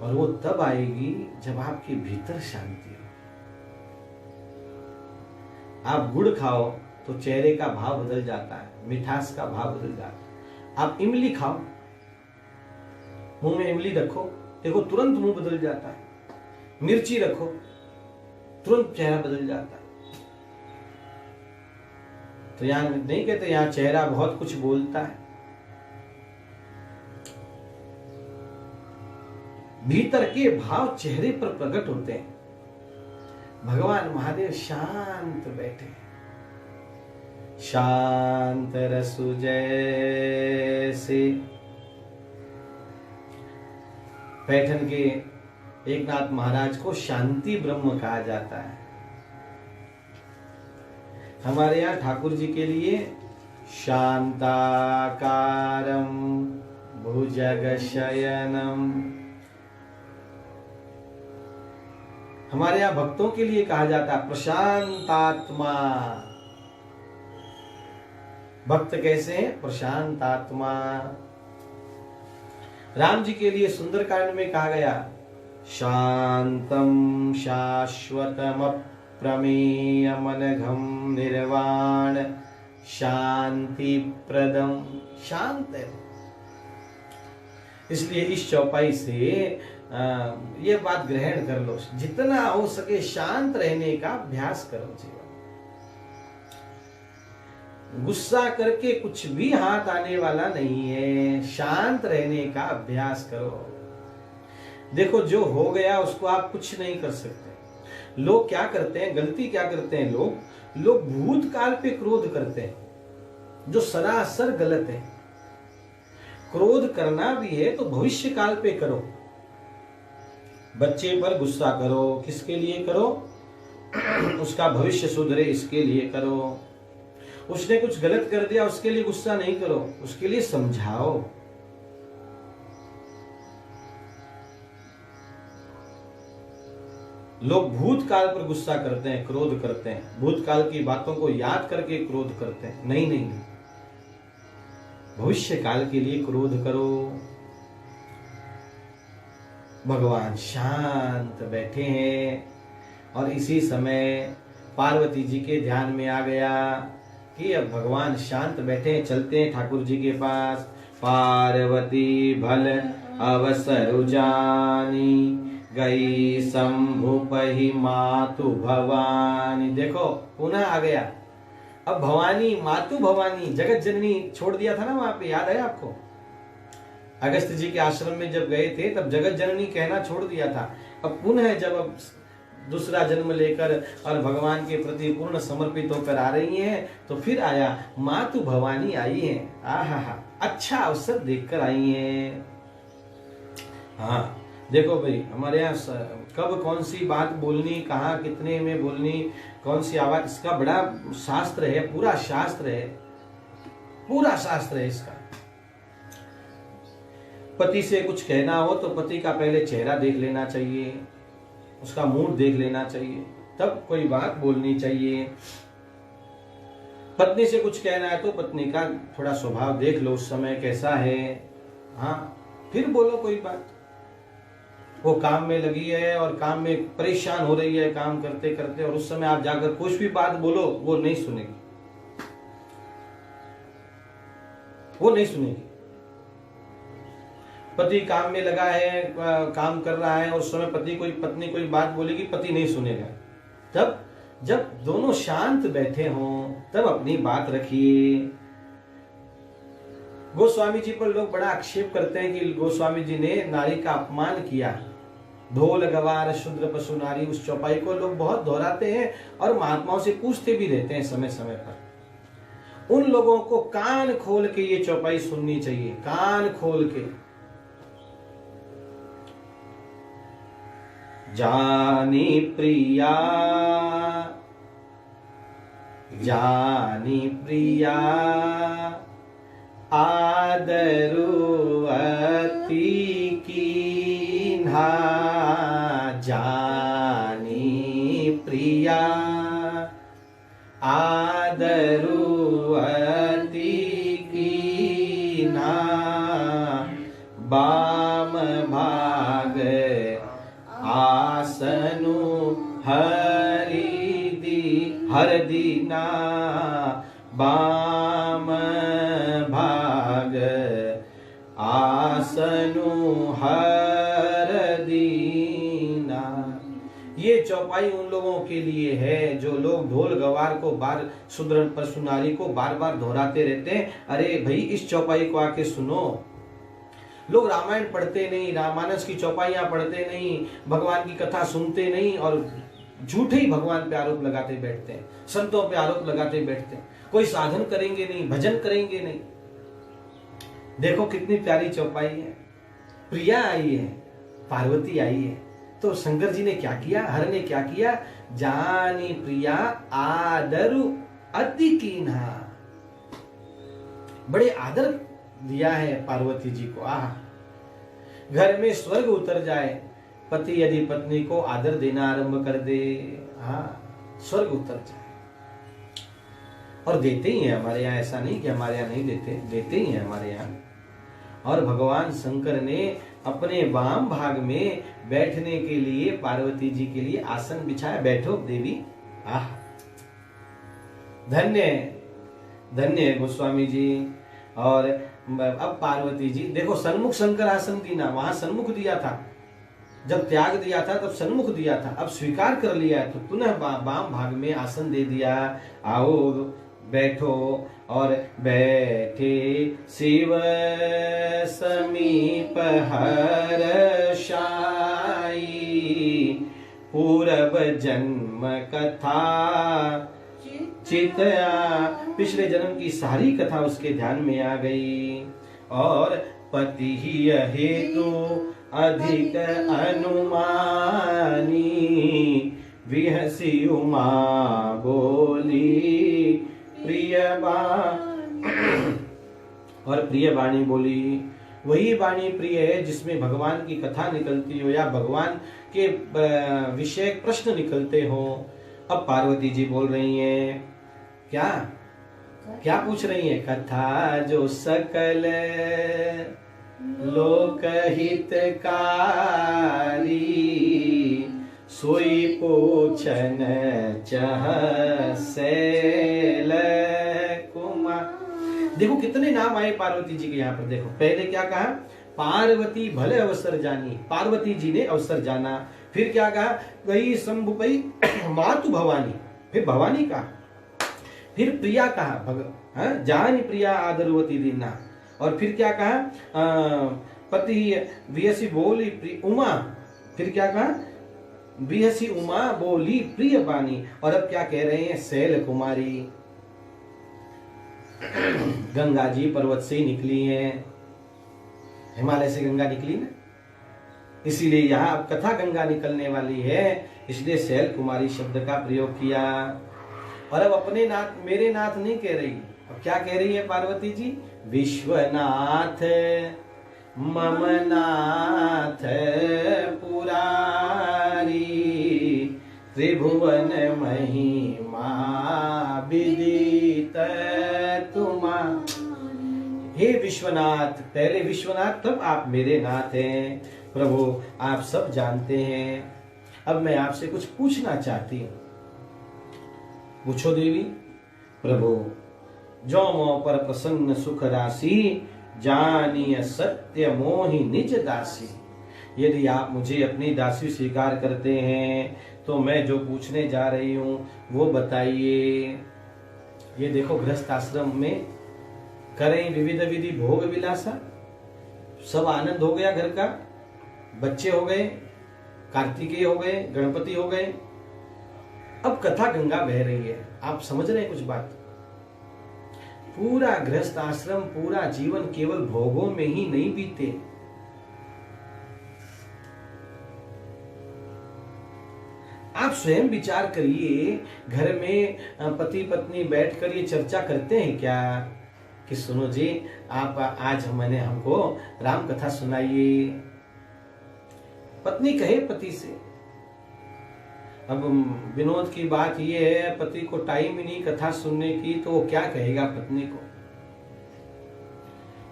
और वो तब आएगी जब आपके भीतर शांति हो। आप गुड़ खाओ तो चेहरे का भाव बदल जाता है, मिठास का भाव बदल जाता है। आप इमली खाओ, मुंह में इमली रखो, देखो तुरंत मुंह बदल जाता है। मिर्ची रखो, तुरंत चेहरा बदल जाता है। तो यहां नहीं कहते, यहां चेहरा बहुत कुछ बोलता है। भीतर के भाव चेहरे पर प्रकट होते हैं। भगवान महादेव शांत बैठे, शांत रसु जैसे। पैठन के एकनाथ महाराज को शांति ब्रह्म कहा जाता है। हमारे यहाँ ठाकुर जी के लिए शांताकारं भुजगशयनम। हमारे यहाँ भक्तों के लिए कहा जाता है प्रशांतात्मा। भक्त कैसे हैं? प्रशांतात्मा। राम जी के लिए सुंदरकांड में कहा गया शांतम शाश्वतम प्रमेयमनघम निर्वाण शांति प्रदम। शांत है। इसलिए इस चौपाई से ये बात ग्रहण कर लो, जितना हो सके शांत रहने का अभ्यास करो जीवन। गुस्सा करके कुछ भी हाथ आने वाला नहीं है, शांत रहने का अभ्यास करो। देखो जो हो गया उसको आप कुछ नहीं कर सकते। लोग क्या करते हैं, गलती क्या करते हैं लोग भूतकाल पे क्रोध करते हैं, जो सरासर गलत है। क्रोध करना भी है तो भविष्य काल पे करो। बच्चे पर गुस्सा करो, किसके लिए करो? उसका भविष्य सुधरे इसके लिए करो। उसने कुछ गलत कर दिया उसके लिए गुस्सा नहीं करो, उसके लिए समझाओ। लोग भूतकाल पर गुस्सा करते हैं, क्रोध करते हैं, भूतकाल की बातों को याद करके क्रोध करते हैं। नहीं नहीं नहीं, भविष्य काल के लिए क्रोध करो। भगवान शांत बैठे हैं और इसी समय पार्वती जी के ध्यान में आ गया कि अब भगवान शांत बैठे हैं, चलते हैं ठाकुर जी के पास। पार्वती भल अवसर जानी, गई शंभु पही मातु भवानी। देखो पुनः आ गया। अब भवानी, मातु भवानी, जगत जननी छोड़ दिया था ना वहां पे, याद है आपको? अगस्त जी के आश्रम में जब गए थे तब जगत जननी कहना छोड़ दिया था। अब पुनः जब अब दूसरा जन्म लेकर और भगवान के प्रति पूर्ण समर्पित होकर आ रही हैं, तो फिर आया मातु भवानी आई हैं। आहा, अच्छा अवसर देखकर आई हैं। हाँ देखो भाई, हमारे यहाँ कब कौन सी बात बोलनी, कहाँ कितने में बोलनी, कौन सी आवाज, इसका बड़ा शास्त्र है, पूरा शास्त्र है, पूरा शास्त्र है इसका। पति से कुछ कहना हो तो पति का पहले चेहरा देख लेना चाहिए, उसका मूड देख लेना चाहिए, तब कोई बात बोलनी चाहिए। पत्नी से कुछ कहना है तो पत्नी का थोड़ा स्वभाव देख लो, उस समय कैसा है, हाँ फिर बोलो कोई बात। वो काम में लगी है और काम में परेशान हो रही है काम करते करते, और उस समय आप जाकर कुछ भी बात बोलो वो नहीं सुनेगी, वो नहीं सुनेगी। पति काम में लगा है, काम कर रहा है, और उस समय पत्नी कोई बात बोलेगी, पति नहीं सुनेगा। तब जब दोनों शांत बैठे हों तब अपनी बात रखिए। गोस्वामी जी पर लोग बड़ा आक्षेप करते हैं कि गोस्वामी जी ने नारी का अपमान किया। ढोल गवार शूद्र पशु नारी, उस चौपाई को लोग बहुत दोहराते हैं और महात्माओं से पूछते भी रहते हैं समय समय पर। उन लोगों को कान खोल के ये चौपाई सुननी चाहिए, कान खोल के। जानी प्रिया, जानी प्रिया, आदरुअति कीन्हा। जानी प्रिया, आदरुअति कीन्हा। बाम भाग आसनु हर दीना। बाम भाग आसनु हर दीना। ये चौपाई उन लोगों के लिए है जो लोग ढोल गवार को बार, शूद्र पशु नारी को बार बार दोहराते रहते हैं। अरे भाई इस चौपाई को आके सुनो। लोग रामायण पढ़ते नहीं, रामानस की चौपाइयां पढ़ते नहीं, भगवान की कथा सुनते नहीं, और झूठे ही भगवान पे आरोप लगाते बैठते हैं, संतों पे आरोप लगाते बैठते हैं। कोई साधन करेंगे नहीं, भजन करेंगे नहीं। देखो कितनी प्यारी चौपाई है। प्रिया आई है, पार्वती आई है, तो शंकर जी ने क्या किया, हर ने क्या किया? जानी प्रिया आदरु अति कीन्हा। बड़े आदर दिया है पार्वती जी को। आह, घर में स्वर्ग उतर जाए पति यदि पत्नी को आदर देना आरंभ कर दे, हाँ स्वर्ग उतर जाए। और देते ही हैं हमारे यहाँ, ऐसा नहीं कि हमारे यहाँ नहीं देते, देते ही हैं हमारे यहाँ। और भगवान शंकर ने अपने वाम भाग में बैठने के लिए पार्वती जी के लिए आसन बिछाया। बैठो देवी। आह, धन्य धन्य है गोस्वामी जी। और अब पार्वती जी देखो, सन्मुख शंकर आसन दी ना, वहां सन्मुख दिया था, जब त्याग दिया था तब सन्मुख दिया था, अब स्वीकार कर लिया है तो पुनः वाम भाग में आसन दे दिया। आओ बैठो। और बैठे शिव समीप हर्षाई, पूर्व जन्म कथा चितया। पिछले जन्म की सारी कथा उसके ध्यान में आ गई। और पति ही हेतु अधिक अनुमानी। विहसी उमा बोली प्रिय और प्रिय वाणी बोली। वही वाणी प्रिय है जिसमें भगवान की कथा निकलती हो या भगवान के विषय प्रश्न निकलते हो। अब पार्वती जी बोल रही हैं, क्या क्या पूछ रही हैं? कथा जो सकल लोकहितकारी, सोई पूछन चह सैल कुमार। देखो कितने नाम आए पार्वती जी के यहाँ पर। देखो पहले क्या कहा? पार्वती भले अवसर जानी, पार्वती जी ने अवसर जाना। फिर क्या कहा? वही शंभु पई मातु भवानी, फिर भवानी कहा। फिर प्रिया कहा, जानी प्रिया आदरवती दीना। और फिर क्या कहा? पति विहसी बोली उमा। फिर क्या कहा? विहसी उमा बोली प्रिय बानी। और अब क्या कह रहे हैं? शैल कुमारी। गंगा जी पर्वत से ही निकली हैं, हिमालय से गंगा निकली ना, इसीलिए यहाँ अब कथा गंगा निकलने वाली है, इसलिए शैल कुमारी शब्द का प्रयोग किया। और अब अपने नाथ मेरे नाथ नहीं कह रही, अब क्या कह रही है पार्वती जी? विश्वनाथ मम नाथ पुरारी, त्रिभुवन महिमा विदित तुमा। हे विश्वनाथ, पहले विश्वनाथ तब आप मेरे नाथ हैं। प्रभु आप सब जानते हैं। अब मैं आपसे कुछ पूछना चाहती हूँ। पूछो देवी। प्रभु जो मोह पर प्रसन्न सुख राशि, जानिय सत्य मोहि निज दासी। यदि आप मुझे अपनी दासी स्वीकार करते हैं तो मैं जो पूछने जा रही हूं वो बताइए। ये देखो गृहस्थ आश्रम में करें विविध विधि भोग विलासा, सब आनंद हो गया, घर का बच्चे हो गए, कार्तिकेय हो गए, गणपति हो गए। अब कथा गंगा बह रही है। आप समझ रहे हैं कुछ बात? पूरा गृहस्थ आश्रम, पूरा जीवन केवल भोगों में ही नहीं बीते। आप स्वयं विचार करिए, घर में पति पत्नी बैठकर ये चर्चा करते हैं क्या कि सुनो जी आप आज हमको राम कथा सुनाइए। पत्नी कहे पति से। अब विनोद की बात ये है, पति को टाइम ही नहीं कथा सुनने की, तो वो क्या कहेगा पत्नी को?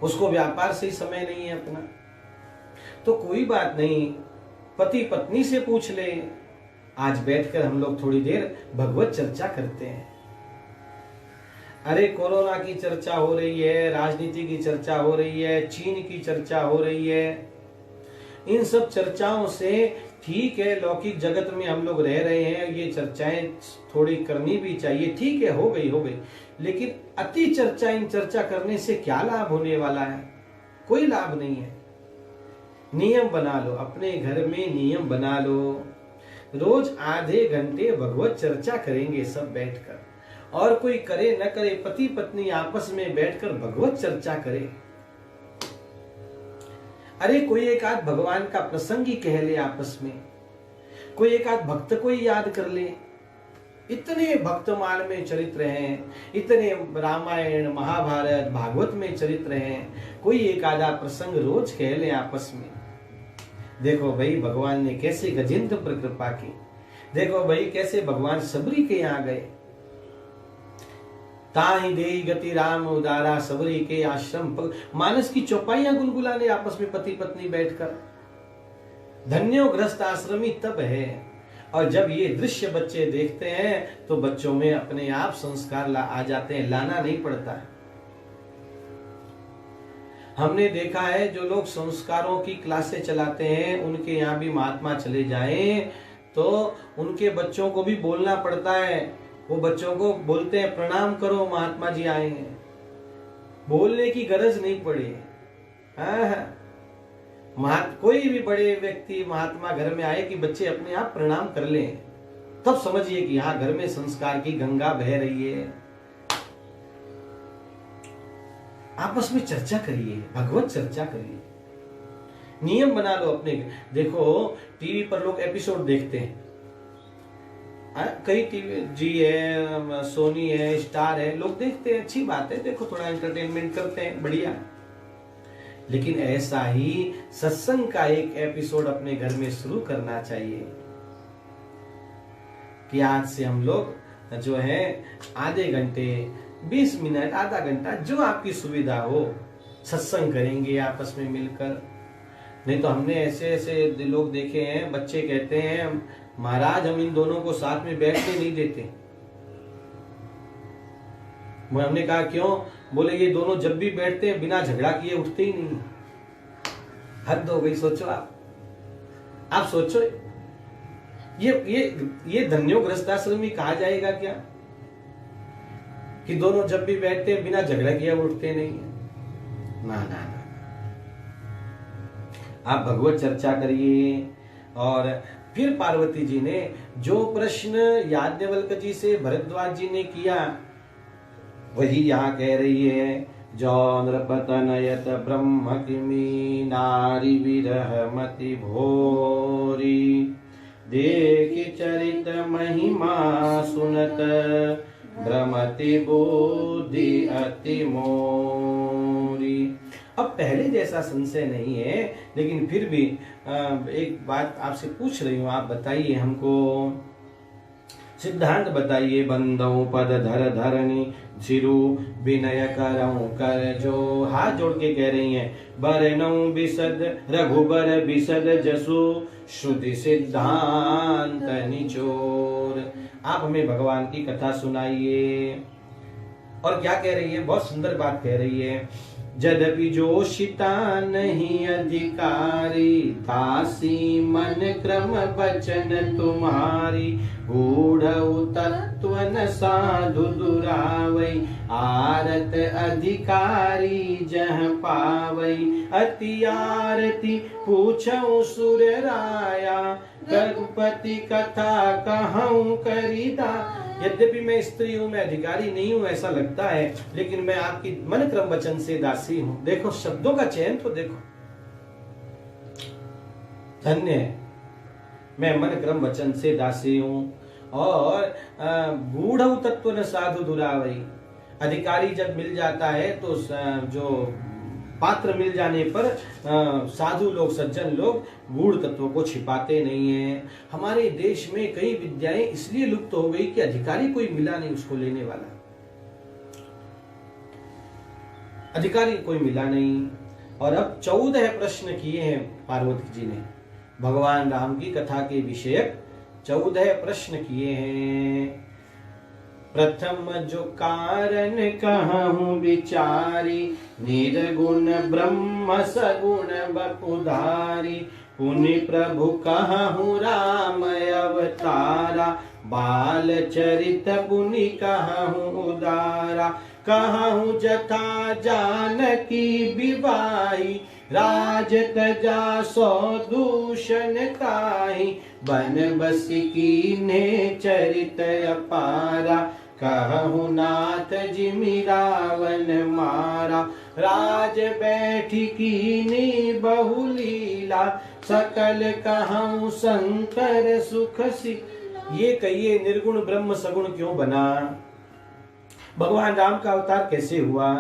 उसको व्यापार से ही समय नहीं है अपना। तो कोई बात नहीं, पति पत्नी से पूछ ले। आज बैठकर हम लोग थोड़ी देर भगवत चर्चा करते हैं। अरे कोरोना की चर्चा हो रही है, राजनीति की चर्चा हो रही है, चीन की चर्चा हो रही है। इन सब चर्चाओं से ठीक है, लौकिक जगत में हम लोग रह रहे हैं, ये चर्चाएं थोड़ी करनी भी चाहिए, ठीक है, हो गई। लेकिन अति चर्चा, इन चर्चा करने से क्या लाभ होने वाला है? कोई लाभ नहीं है। नियम बना लो, अपने घर में नियम बना लो। रोज आधे घंटे भगवत चर्चा करेंगे सब बैठकर, और कोई करे न करे, पति पत्नी आपस में बैठकर भगवत चर्चा करे। अरे कोई एक आध भगवान का प्रसंग ही कह ले आपस में, कोई एक आध भक्त को ही याद कर ले। इतने भक्तमाल में चरित्र हैं, इतने रामायण महाभारत भागवत में चरित्र हैं, कोई एक आधा प्रसंग रोज कह ले आपस में। देखो भाई भगवान ने कैसे गजेंद्र पर कृपा की, देखो भाई कैसे भगवान सबरी के यहाँ गए। ताहि देहि गति राम उदारा, सबरी के आश्रम पर मानस की चौपाइयां गुलगुलाने आपस में पति पत्नी बैठकर। धन्यो गृहस्थ आश्रमी तब है। और जब ये दृश्य बच्चे देखते हैं तो बच्चों में अपने आप संस्कार आ जाते हैं, लाना नहीं पड़ता है। हमने देखा है जो लोग संस्कारों की क्लासें चलाते हैं, उनके यहाँ भी महात्मा चले जाएं तो उनके बच्चों को भी बोलना पड़ता है। वो बच्चों को बोलते हैं प्रणाम करो, महात्मा जी आए हैं। बोलने की गरज नहीं पड़ी। कोई भी बड़े व्यक्ति महात्मा घर में आए कि बच्चे अपने आप प्रणाम कर लें, तब समझिए कि यहाँ घर में संस्कार की गंगा बह रही है। आपस में चर्चा करिए, भगवत चर्चा करिए। नियम बना लो अपने। देखो टीवी पर लोग एपिसोड देखते हैं, कई टीवी जी है, सोनी है, स्टार है, लोग देखते हैं, अच्छी बात है, देखो थोड़ा एंटरटेनमेंट करते हैं, बढ़िया। लेकिन ऐसा ही सत्संग का एक एपिसोड अपने घर में शुरू करना चाहिए कि आज से हम लोग जो है आधे घंटे, 20 मिनट, आधा घंटा, जो आपकी सुविधा हो, सत्संग करेंगे आपस में मिलकर। नहीं तो हमने ऐसे ऐसे लोग देखे हैं, बच्चे कहते हैं महाराज हम इन दोनों को साथ में बैठने नहीं देते। हमने कहा क्यों? बोले ये दोनों जब भी बैठते हैं बिना झगड़ा किए उठते ही नहीं। हद हो गई। सोचो आप सोचो, ये धन्यो गृहस्थाश्रमी कहा जाएगा क्या कि दोनों जब भी बैठते हैं बिना झगड़ा किए उठते नहीं है? ना ना ना, आप भगवत चर्चा करिए। और फिर पार्वती जी ने जो प्रश्न याज्ञवल्क्य जी से भरद्वाज जी ने किया वही यहाँ कह रही है। जो नृपतनयत ब्रह्म किमी नारी विरह मति भोरी, देख चरित महिमा सुनत भ्रमति बुद्धि अति मोरी। अब पहले जैसा संशय नहीं है, लेकिन फिर भी एक बात आपसे पूछ रही हूं, आप बताइए हमको, सिद्धांत बताइए। बंदौ पद धर धरनी सिरु विनय करऊं कर जो, हाथ जोड़ के कह रही हैं। बरनौ बिसद रघुबर बिसद जसु, श्रुति सिद्धांत निचोर। आप हमें भगवान की कथा सुनाइए। और क्या कह रही है? बहुत सुंदर बात कह रही है। यद्यपि जोशिता नहीं अधिकारी, दासी मन क्रम बचन तुम्हारी, गूढ़ तत्व न साधु दुरावई, आरत अधिकारी जह पावई, अति आरती पूछऊं सुर राया, रघुपति कथा कहूं करिदा। यद्यपि मैं स्त्री हूं, मैं अधिकारी नहीं हूं ऐसा लगता है, लेकिन मैं आपकी मन क्रम वचन से दासी हूं। देखो शब्दों का चयन तो देखो, धन्य है, मैं मन क्रम वचन से दासी हूं। और गूढ़ तत्व न साधु दुरावई, अधिकारी जब मिल जाता है तो जो पात्र मिल जाने पर साधु लोग, सज्जन लोग गूढ़ तत्वों को छिपाते नहीं है। हमारे देश में कई विद्याएं इसलिए लुप्त हो गई कि अधिकारी कोई मिला नहीं उसको लेने वाला, अधिकारी कोई मिला नहीं। और अब 14 प्रश्न किए हैं पार्वती जी ने, भगवान राम की कथा के विषयक 14 प्रश्न किए हैं। प्रथम जो कारण कहूं विचारी, निर्गुण ब्रह्म सगुण बपुधारी, पुनि प्रभु कहूं राम अवतारा, बाल चरित पुनि कहूं उदारा, कहूं जथा जानकी विवाही, राज तजा सौ दूषण ताही, बन बसी कीन्हे चरित अपारा, कहूं नाथ जिमि रावण मारा, राज बैठी कीनी बहुलीला, सकल कहूं शंकर सुख सी। ये कहिए निर्गुण ब्रह्म सगुण क्यों बना? भगवान राम का अवतार कैसे हुआ?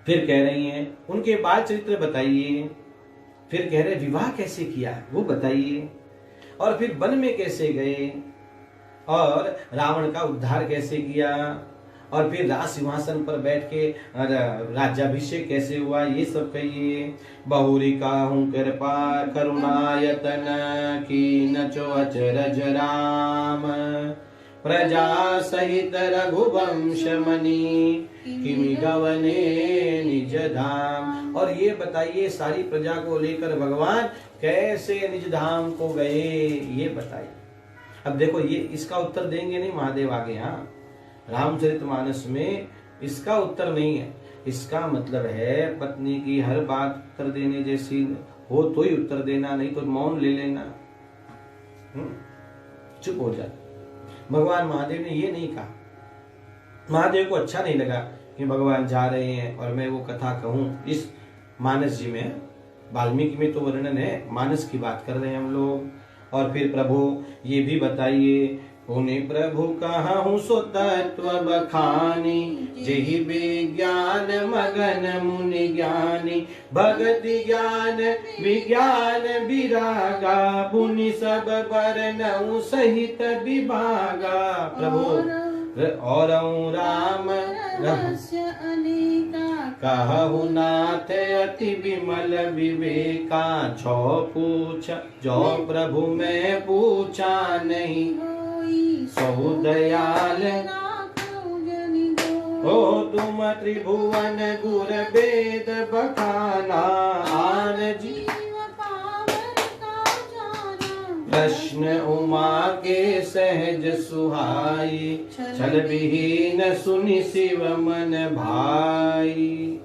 फिर कह रही हैं उनके बाल चरित्र बताइए। फिर कह रहे विवाह कैसे किया वो बताइए। और फिर वन में कैसे गए, और रावण का उद्धार कैसे किया, और फिर राज सिंहासन पर बैठ के राज्याभिषेक कैसे हुआ, ये सब कहिए। बहुरी काहू कृपा करुणायतन की नचो अचरज राम, प्रजा सहित रघुवंश मणि, किमि गवने निज धाम। और ये बताइए सारी प्रजा को लेकर भगवान कैसे निज धाम को गए, ये बताइए। अब देखो ये इसका उत्तर देंगे नहीं महादेव आगे, हाँ रामचरितमानस में इसका उत्तर नहीं है। इसका मतलब है पत्नी की हर बात उत्तर देने जैसी हो तो ही उत्तर देना, नहीं तो मौन ले लेना, चुप हो जा। भगवान महादेव ने ये नहीं कहा। महादेव को अच्छा नहीं लगा कि भगवान जा रहे हैं और मैं वो कथा कहूं, इस मानस जी में, वाल्मीकि में तो वर्णन है, मानस की बात कर रहे हैं हम लोग। और फिर प्रभु ये भी बताइए, पुनि प्रभु कहूँ सो तत्व बखानी, जेहि विज्ञान मगन मुनि ज्ञानी, भगति ज्ञान विज्ञान विरागा, पुनि सब बरनऊ सहित विभागा। प्रभु और राम रहस्य अनेका, कहु नाथ अति विमल विवेका, जो प्रभु मैं पूछा नहीं, सो दयाल हो तुम त्रिभुवन गुर वेद बखाना, आन जीव प्रश्न उमा के सहज सुहाई, छल विहीन सुनि शिव मन भाई।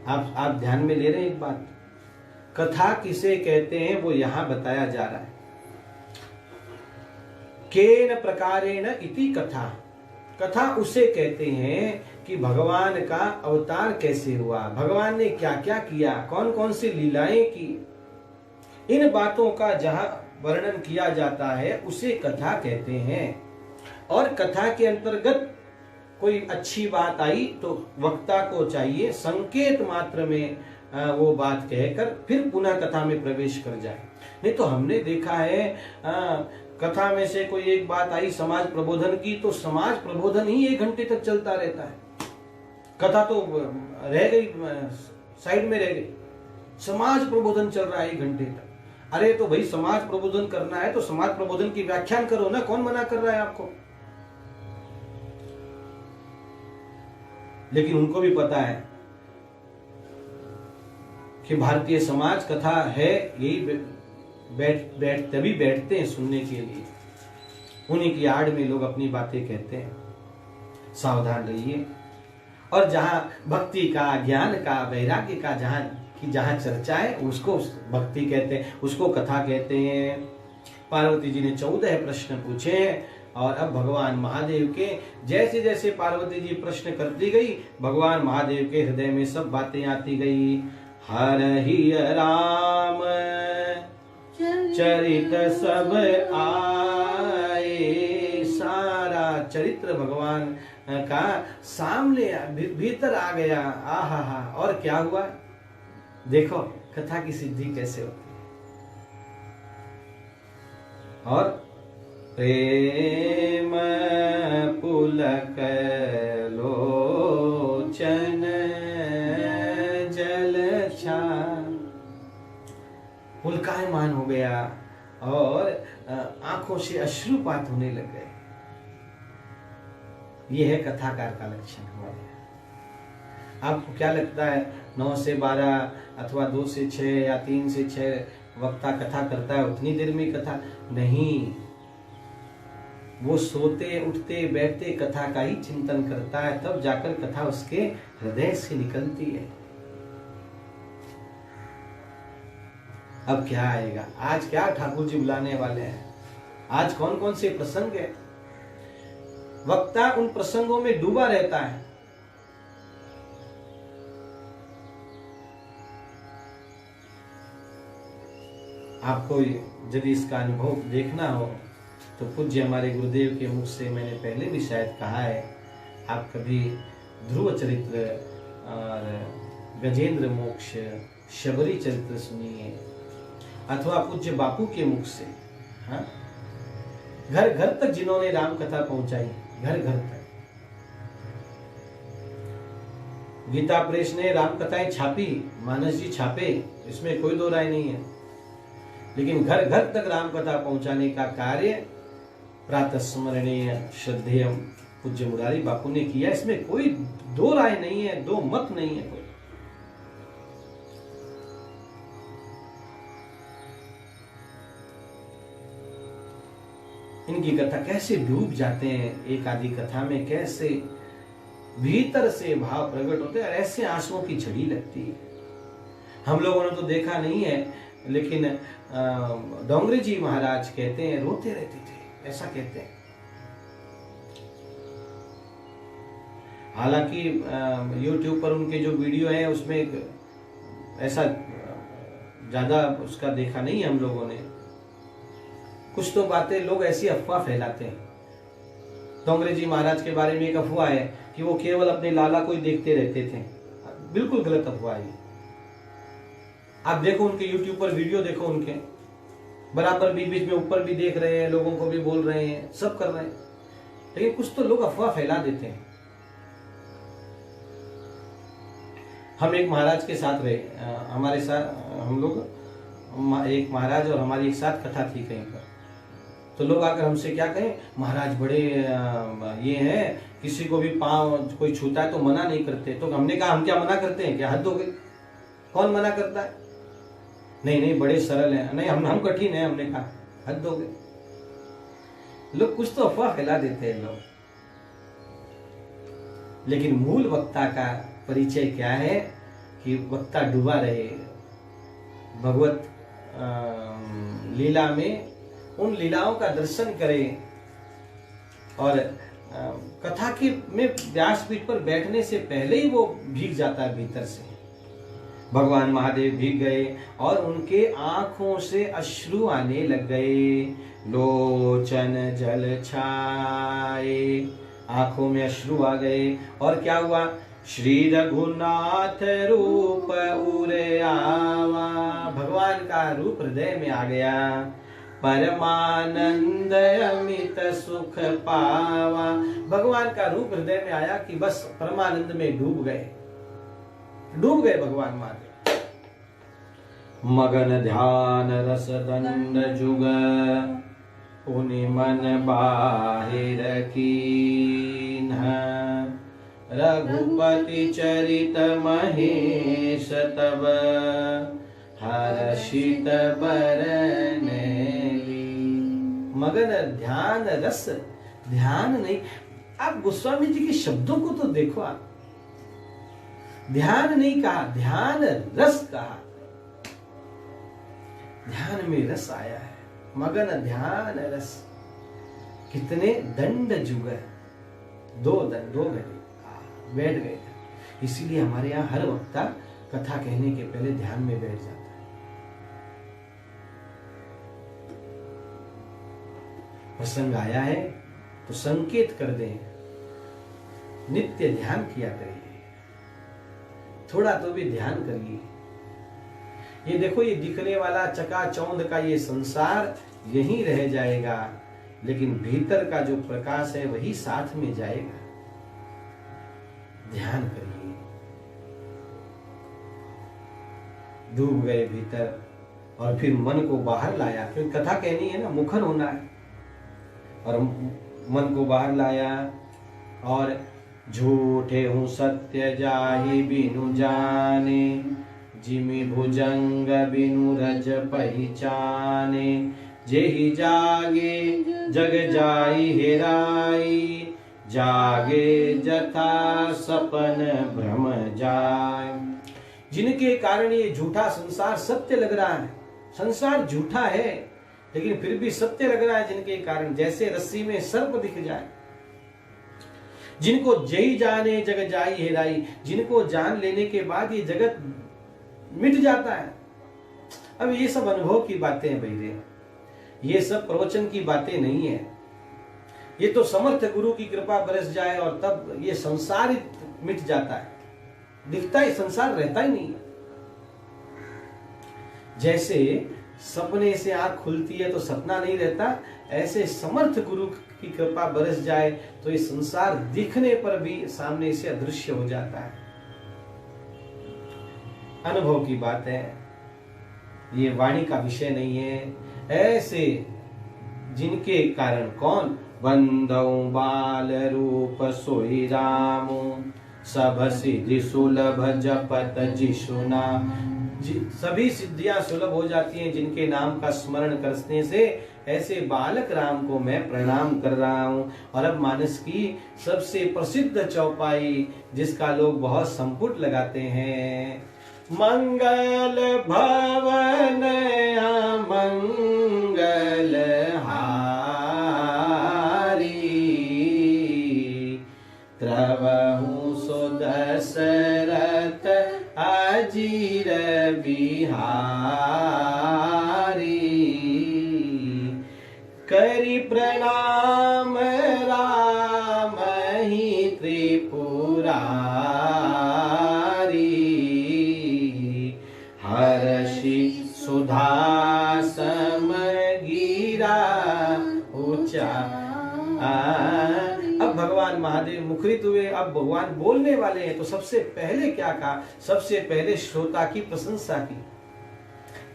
आप ध्यान में ले रहे हैं एक बात, कथा किसे कहते हैं वो यहां बताया जा रहा है। केन प्रकारेण इति कथा, कथा उसे कहते हैं कि भगवान का अवतार कैसे हुआ, भगवान ने क्या क्या किया, कौन कौन सी लीलाएं की, इन बातों का जहां वर्णन किया जाता है उसे कथा कहते हैं। और कथा के अंतर्गत कोई अच्छी बात आई तो वक्ता को चाहिए संकेत मात्र में वो बात कहकर फिर पुनः कथा में प्रवेश कर जाए। नहीं तो हमने देखा है कथा में से कोई एक बात आई समाज प्रबोधन की, तो समाज प्रबोधन ही 1 घंटे तक चलता रहता है, कथा तो रह गई, साइड में रह गई, समाज प्रबोधन चल रहा है 1 घंटे तक। अरे तो भाई समाज प्रबोधन करना है तो समाज प्रबोधन की व्याख्यान करो ना, कौन मना कर रहा है आपको। लेकिन उनको भी पता है कि भारतीय समाज कथा है, यही तभी बैठते हैं सुनने के लिए, उन्हीं की आड़ में लोग अपनी बातें कहते हैं। सावधान रहिए। और जहां भक्ति का, ज्ञान का, वैराग्य का जहां चर्चा है उसको भक्ति कहते हैं, उसको कथा कहते हैं। पार्वती जी ने 14 प्रश्न पूछे और अब भगवान महादेव के जैसे जैसे पार्वती जी प्रश्न करती गई, भगवान महादेव के हृदय में सब बातें आती गई। हर ही राम चरित सब आए, सारा चरित्र भगवान का सामने भीतर आ गया। आहा, और क्या हुआ देखो कथा की सिद्धि कैसे होती है। और प्रेम पुलक लोचन जलछा, पुलकायमान हो गया और आंखों से अश्रुपात होने लग गए। यह है कथाकार का लक्षण हुआ। आपको क्या लगता है 9 से 12 अथवा 2 से 6 या 3 से 6 वक्ता कथा करता है, उतनी देर में कथा नहीं, वो सोते उठते बैठते कथा का ही चिंतन करता है, तब जाकर कथा उसके हृदय से निकलती है। अब क्या आएगा, आज क्या ठाकुर जी बुलाने वाले हैं, आज कौन कौन से प्रसंग है। वक्ता उन प्रसंगों में डूबा रहता है। आपको यदि इसका अनुभव देखना हो तो पूज्य हमारे गुरुदेव के मुख से मैंने पहले भी शायद कहा है, आप कभी ध्रुव चरित्र और गजेंद्र मोक्ष, शबरी चरित्र सुनिए, अथवा पूज्य बापू के मुख से। हाँ, घर घर तक जिन्होंने राम कथा पहुंचाई, घर घर तक। गीता प्रेस ने राम कथाएं छापी, मानस जी छापे, इसमें कोई दो राय नहीं है, लेकिन घर घर तक राम कथा पहुंचाने का कार्य प्रातः स्मरणीय श्रद्धेय पूज्य मुरारी बापू ने किया। इसमें कोई दो राय नहीं है, दो मत नहीं है कोई। इनकी कथा कैसे डूब जाते हैं, एक आदि कथा में कैसे भीतर से भाव प्रकट होते हैं, ऐसे आंसुओं की झड़ी लगती है। हम लोगों ने तो देखा नहीं है, लेकिन डोंगरे जी महाराज कहते हैं रोते रहते थे, ऐसा कहते हैं। हालांकि YouTube पर उनके जो वीडियो है उसमें ऐसा ज्यादा उसका देखा नहीं है हम लोगों ने। कुछ तो बातें लोग ऐसी अफवाह फैलाते हैं। डोंगरे जी महाराज के बारे में एक अफवाह है कि वो केवल अपने लाला को ही देखते रहते थे। बिल्कुल गलत अफवाह है। आप देखो उनके YouTube पर वीडियो देखो, उनके बराबर बीच बीच में ऊपर भी देख रहे हैं, लोगों को भी बोल रहे हैं, सब कर रहे हैं, लेकिन कुछ तो लोग अफवाह फैला देते हैं। हम एक महाराज के साथ रहे, हमारे साथ हम लोग, एक महाराज और हमारी एक साथ कथा थी कहीं पर। तो लोग आकर हमसे क्या कहें, महाराज बड़े ये हैं, किसी को भी पांव कोई छूता है तो मना नहीं करते। तो हमने कहा हम क्या मना करते हैं क्या, हद हो गई, कौन मना करता है? नहीं नहीं बड़े सरल हैं, नहीं हम कठिन हैं, हमने कहा हद हो गई। लोग कुछ तो अफवाह फैला देते हैं लोग, लेकिन मूल वक्ता का परिचय क्या है कि वक्ता डूबा रहे भगवत लीला में, उन लीलाओं का दर्शन करे। और कथा के में व्यासपीठ पर बैठने से पहले ही वो भीग जाता है भीतर से। भगवान महादेव भीग गए और उनके आंखों से अश्रु आने लग गए। लोचन जल छाए, आंखों में अश्रु आ गए। और क्या हुआ, श्री रघुनाथ रूप उरे आवा, भगवान का रूप हृदय में आ गया। परमानंद अमित सुख पावा, भगवान का रूप हृदय में आया कि बस परमानंद में डूब गए भगवान महादेव। मगन ध्यान रस दंड जुग, पुनि मन बाहिर कीन्ह। रघुपति चरित महेश तब, हर्षित बरन ली। मगन ध्यान रस, ध्यान नहीं, आप गोस्वामी जी के शब्दों को तो देखो। आप ध्यान नहीं कहा, ध्यान रस कहा। ध्यान में रस आया है। मगन ध्यान रस, कितने दंड जुग, दो घड़ी बैठ गए। इसीलिए हमारे यहाँ हर वक्ता कथा कहने के पहले ध्यान में बैठ जाता है। प्रसंग आया है तो संकेत कर दें, नित्य ध्यान किया करिए, थोड़ा तो भी ध्यान करिए। ये देखो, ये दिखने वाला चकाचौंध का ये संसार यहीं रह जाएगा, लेकिन भीतर का जो प्रकाश है वही साथ में जाएगा। ध्यान करिए। डूब गए भीतर और फिर मन को बाहर लाया, क्योंकि कथा कहनी है ना, मुखर होना है। और मन को बाहर लाया और झूठे हूँ सत्य जाहि बिनु जाने, जिमि भुजंग बिनु रज पहिचाने। जेहि जागे जग जाई हेराई, जागे जथा सपन भ्रम जाय। जिनके कारण ये झूठा संसार सत्य लग रहा है, संसार झूठा है लेकिन फिर भी सत्य लग रहा है, जिनके कारण जैसे रस्सी में सर्प दिख जाए। जिनको जय जाने जग जाई हेराई, जिनको जान लेने के बाद ये जगत मिट जाता है। अब ये सब अनुभव की बातें हैं भैया, ये सब प्रवचन की बातें नहीं है। ये तो समर्थ गुरु की कृपा बरस जाए और तब ये संसार ही मिट जाता है, दिखता ही संसार रहता ही नहीं है। जैसे सपने से आंख खुलती है तो सपना नहीं रहता, ऐसे समर्थ गुरु की कृपा बरस जाए तो ये संसार दिखने पर भी सामने से अदृश्य हो जाता है। अनुभव की बात है, ये वाणी का विषय नहीं है। ऐसे जिनके कारण कौन, बंदौ बाल रूप सोई रामो, सब सिद्धि सुलभ जपत जिसु नाम। सभी सिद्धियां सुलभ हो जाती हैं जिनके नाम का स्मरण करने से। ऐसे बालक राम को मैं प्रणाम कर रहा हूँ। और अब मानस की सबसे प्रसिद्ध चौपाई, जिसका लोग बहुत संपुट लगाते हैं, मंगल भवन मंगल हारी, त्रवहु सो दशरथ अजीर करि प्रणाम राम ही त्रिपुरारी, हर्षि सुधा समगीरा ऊंचा। अब भगवान महादेव मुखरित हुए, अब भगवान बोलने वाले हैं। तो सबसे पहले क्या कहा? सबसे पहले श्रोता की प्रशंसा की।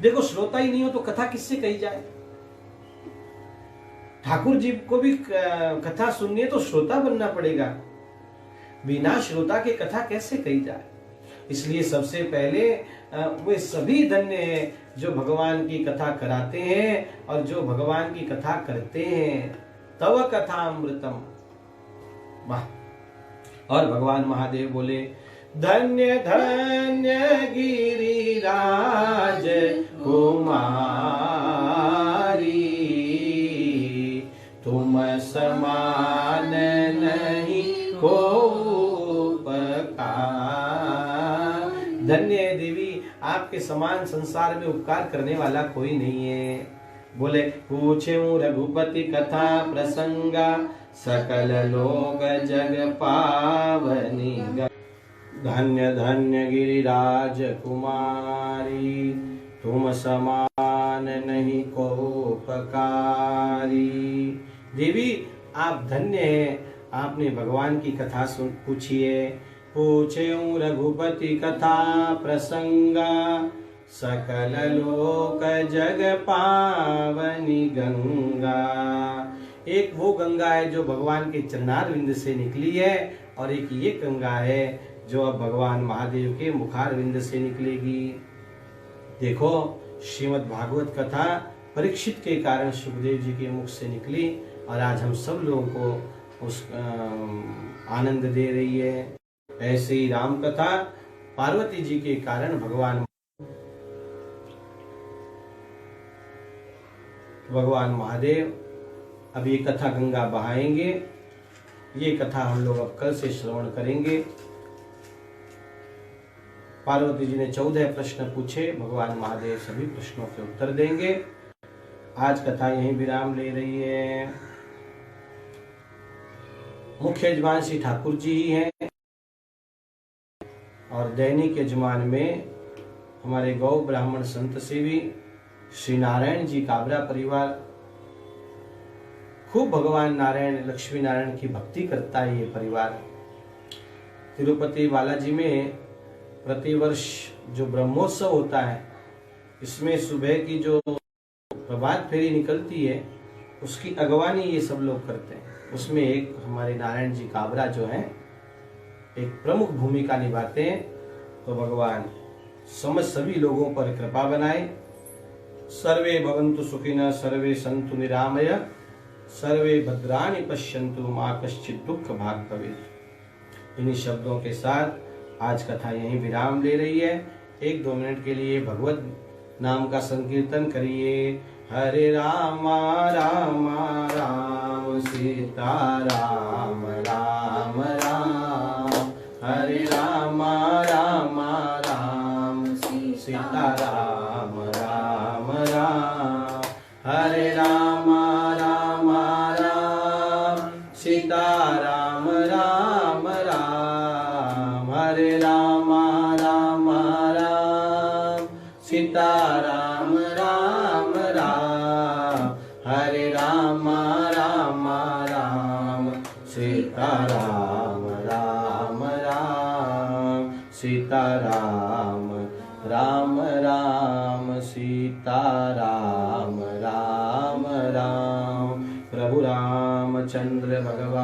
देखो, श्रोता ही नहीं हो तो कथा किससे कही जाए? ठाकुर जी को भी कथा सुननी है तो श्रोता बनना पड़ेगा, बिना श्रोता के कथा कैसे कही जाए? इसलिए सबसे पहले वे सभी धन्य हैं जो भगवान की कथा कराते हैं और जो भगवान की कथा करते हैं। तव कथामृतम। वाह! और भगवान महादेव बोले, धन्य धन्य गिरिराज कुमारी, तुम समान नहीं को उपकार। धन्य है देवी, आपके समान संसार में उपकार करने वाला कोई नहीं है। बोले, पूछे रघुपति कथा प्रसंगा, सकल लोग जग पावनी। धन्य धन्य गिरिराज कुमारी, तुम समान नहीं को उपकारी। देवी, आप धन्य हैं, आपने भगवान की कथा सुन पूछिए। पूछे रघुपति कथा प्रसंगा, सकल लोक जग पावनी गंगा। एक वो गंगा है जो भगवान के चरणारविंद से निकली है, और एक ये गंगा है जो अब भगवान महादेव के मुखारविंद से निकलेगी। देखो, श्रीमद् भागवत कथा परीक्षित के कारण सुखदेव जी के मुख से निकली और आज हम सब लोगों को उस आनंद दे रही है। ऐसे ही राम कथा पार्वती जी के कारण भगवान महादेव अब ये कथा गंगा बहाएंगे। ये कथा हम लोग अब कल से श्रवण करेंगे। पार्वती जी ने 14 प्रश्न पूछे, भगवान महादेव सभी प्रश्नों के उत्तर देंगे। आज कथा यहीं विराम ले रही है। मुख्य यजमान श्री ठाकुर जी ही हैं और दैनिक यजमान में हमारे गौ ब्राह्मण संत सेवी श्री नारायण जी काबरा परिवार खूब भगवान नारायण लक्ष्मी नारायण की भक्ति करता है। ये परिवार तिरुपति बालाजी में प्रतिवर्ष जो ब्रह्मोत्सव होता है, इसमें सुबह की जो प्रभात फेरी निकलती है उसकी अगवानी ये सब लोग करते हैं। उसमें एक हमारे नारायण जी काबरा जो हैं एक प्रमुख भूमिका निभाते हैं। तो भगवान समझ सभी लोगों पर कृपा बनाए। सर्वे भवन्तु सुखिनः, सर्वे सन्तु निरामय, सर्वे भद्राणि पश्यन्तु, मा कश्चित् दुःख भाग् भवेत्। इन्हीं शब्दों के साथ आज कथा यहीं विराम ले रही है। 1-2 मिनट के लिए भगवत नाम का संकीर्तन करिए। हरे राम राम राम सीता राम राम राम, हरे राम राम राम सीता राम राम राम, हरे राम राम राम सीता राम राम राम, हरे राम राम राम सीता राम राम राम, हरे राम राम राम सीता राम राम राम, सीता राम राम राम सीता राम राम राम। प्रभु रामचंद्र भगवान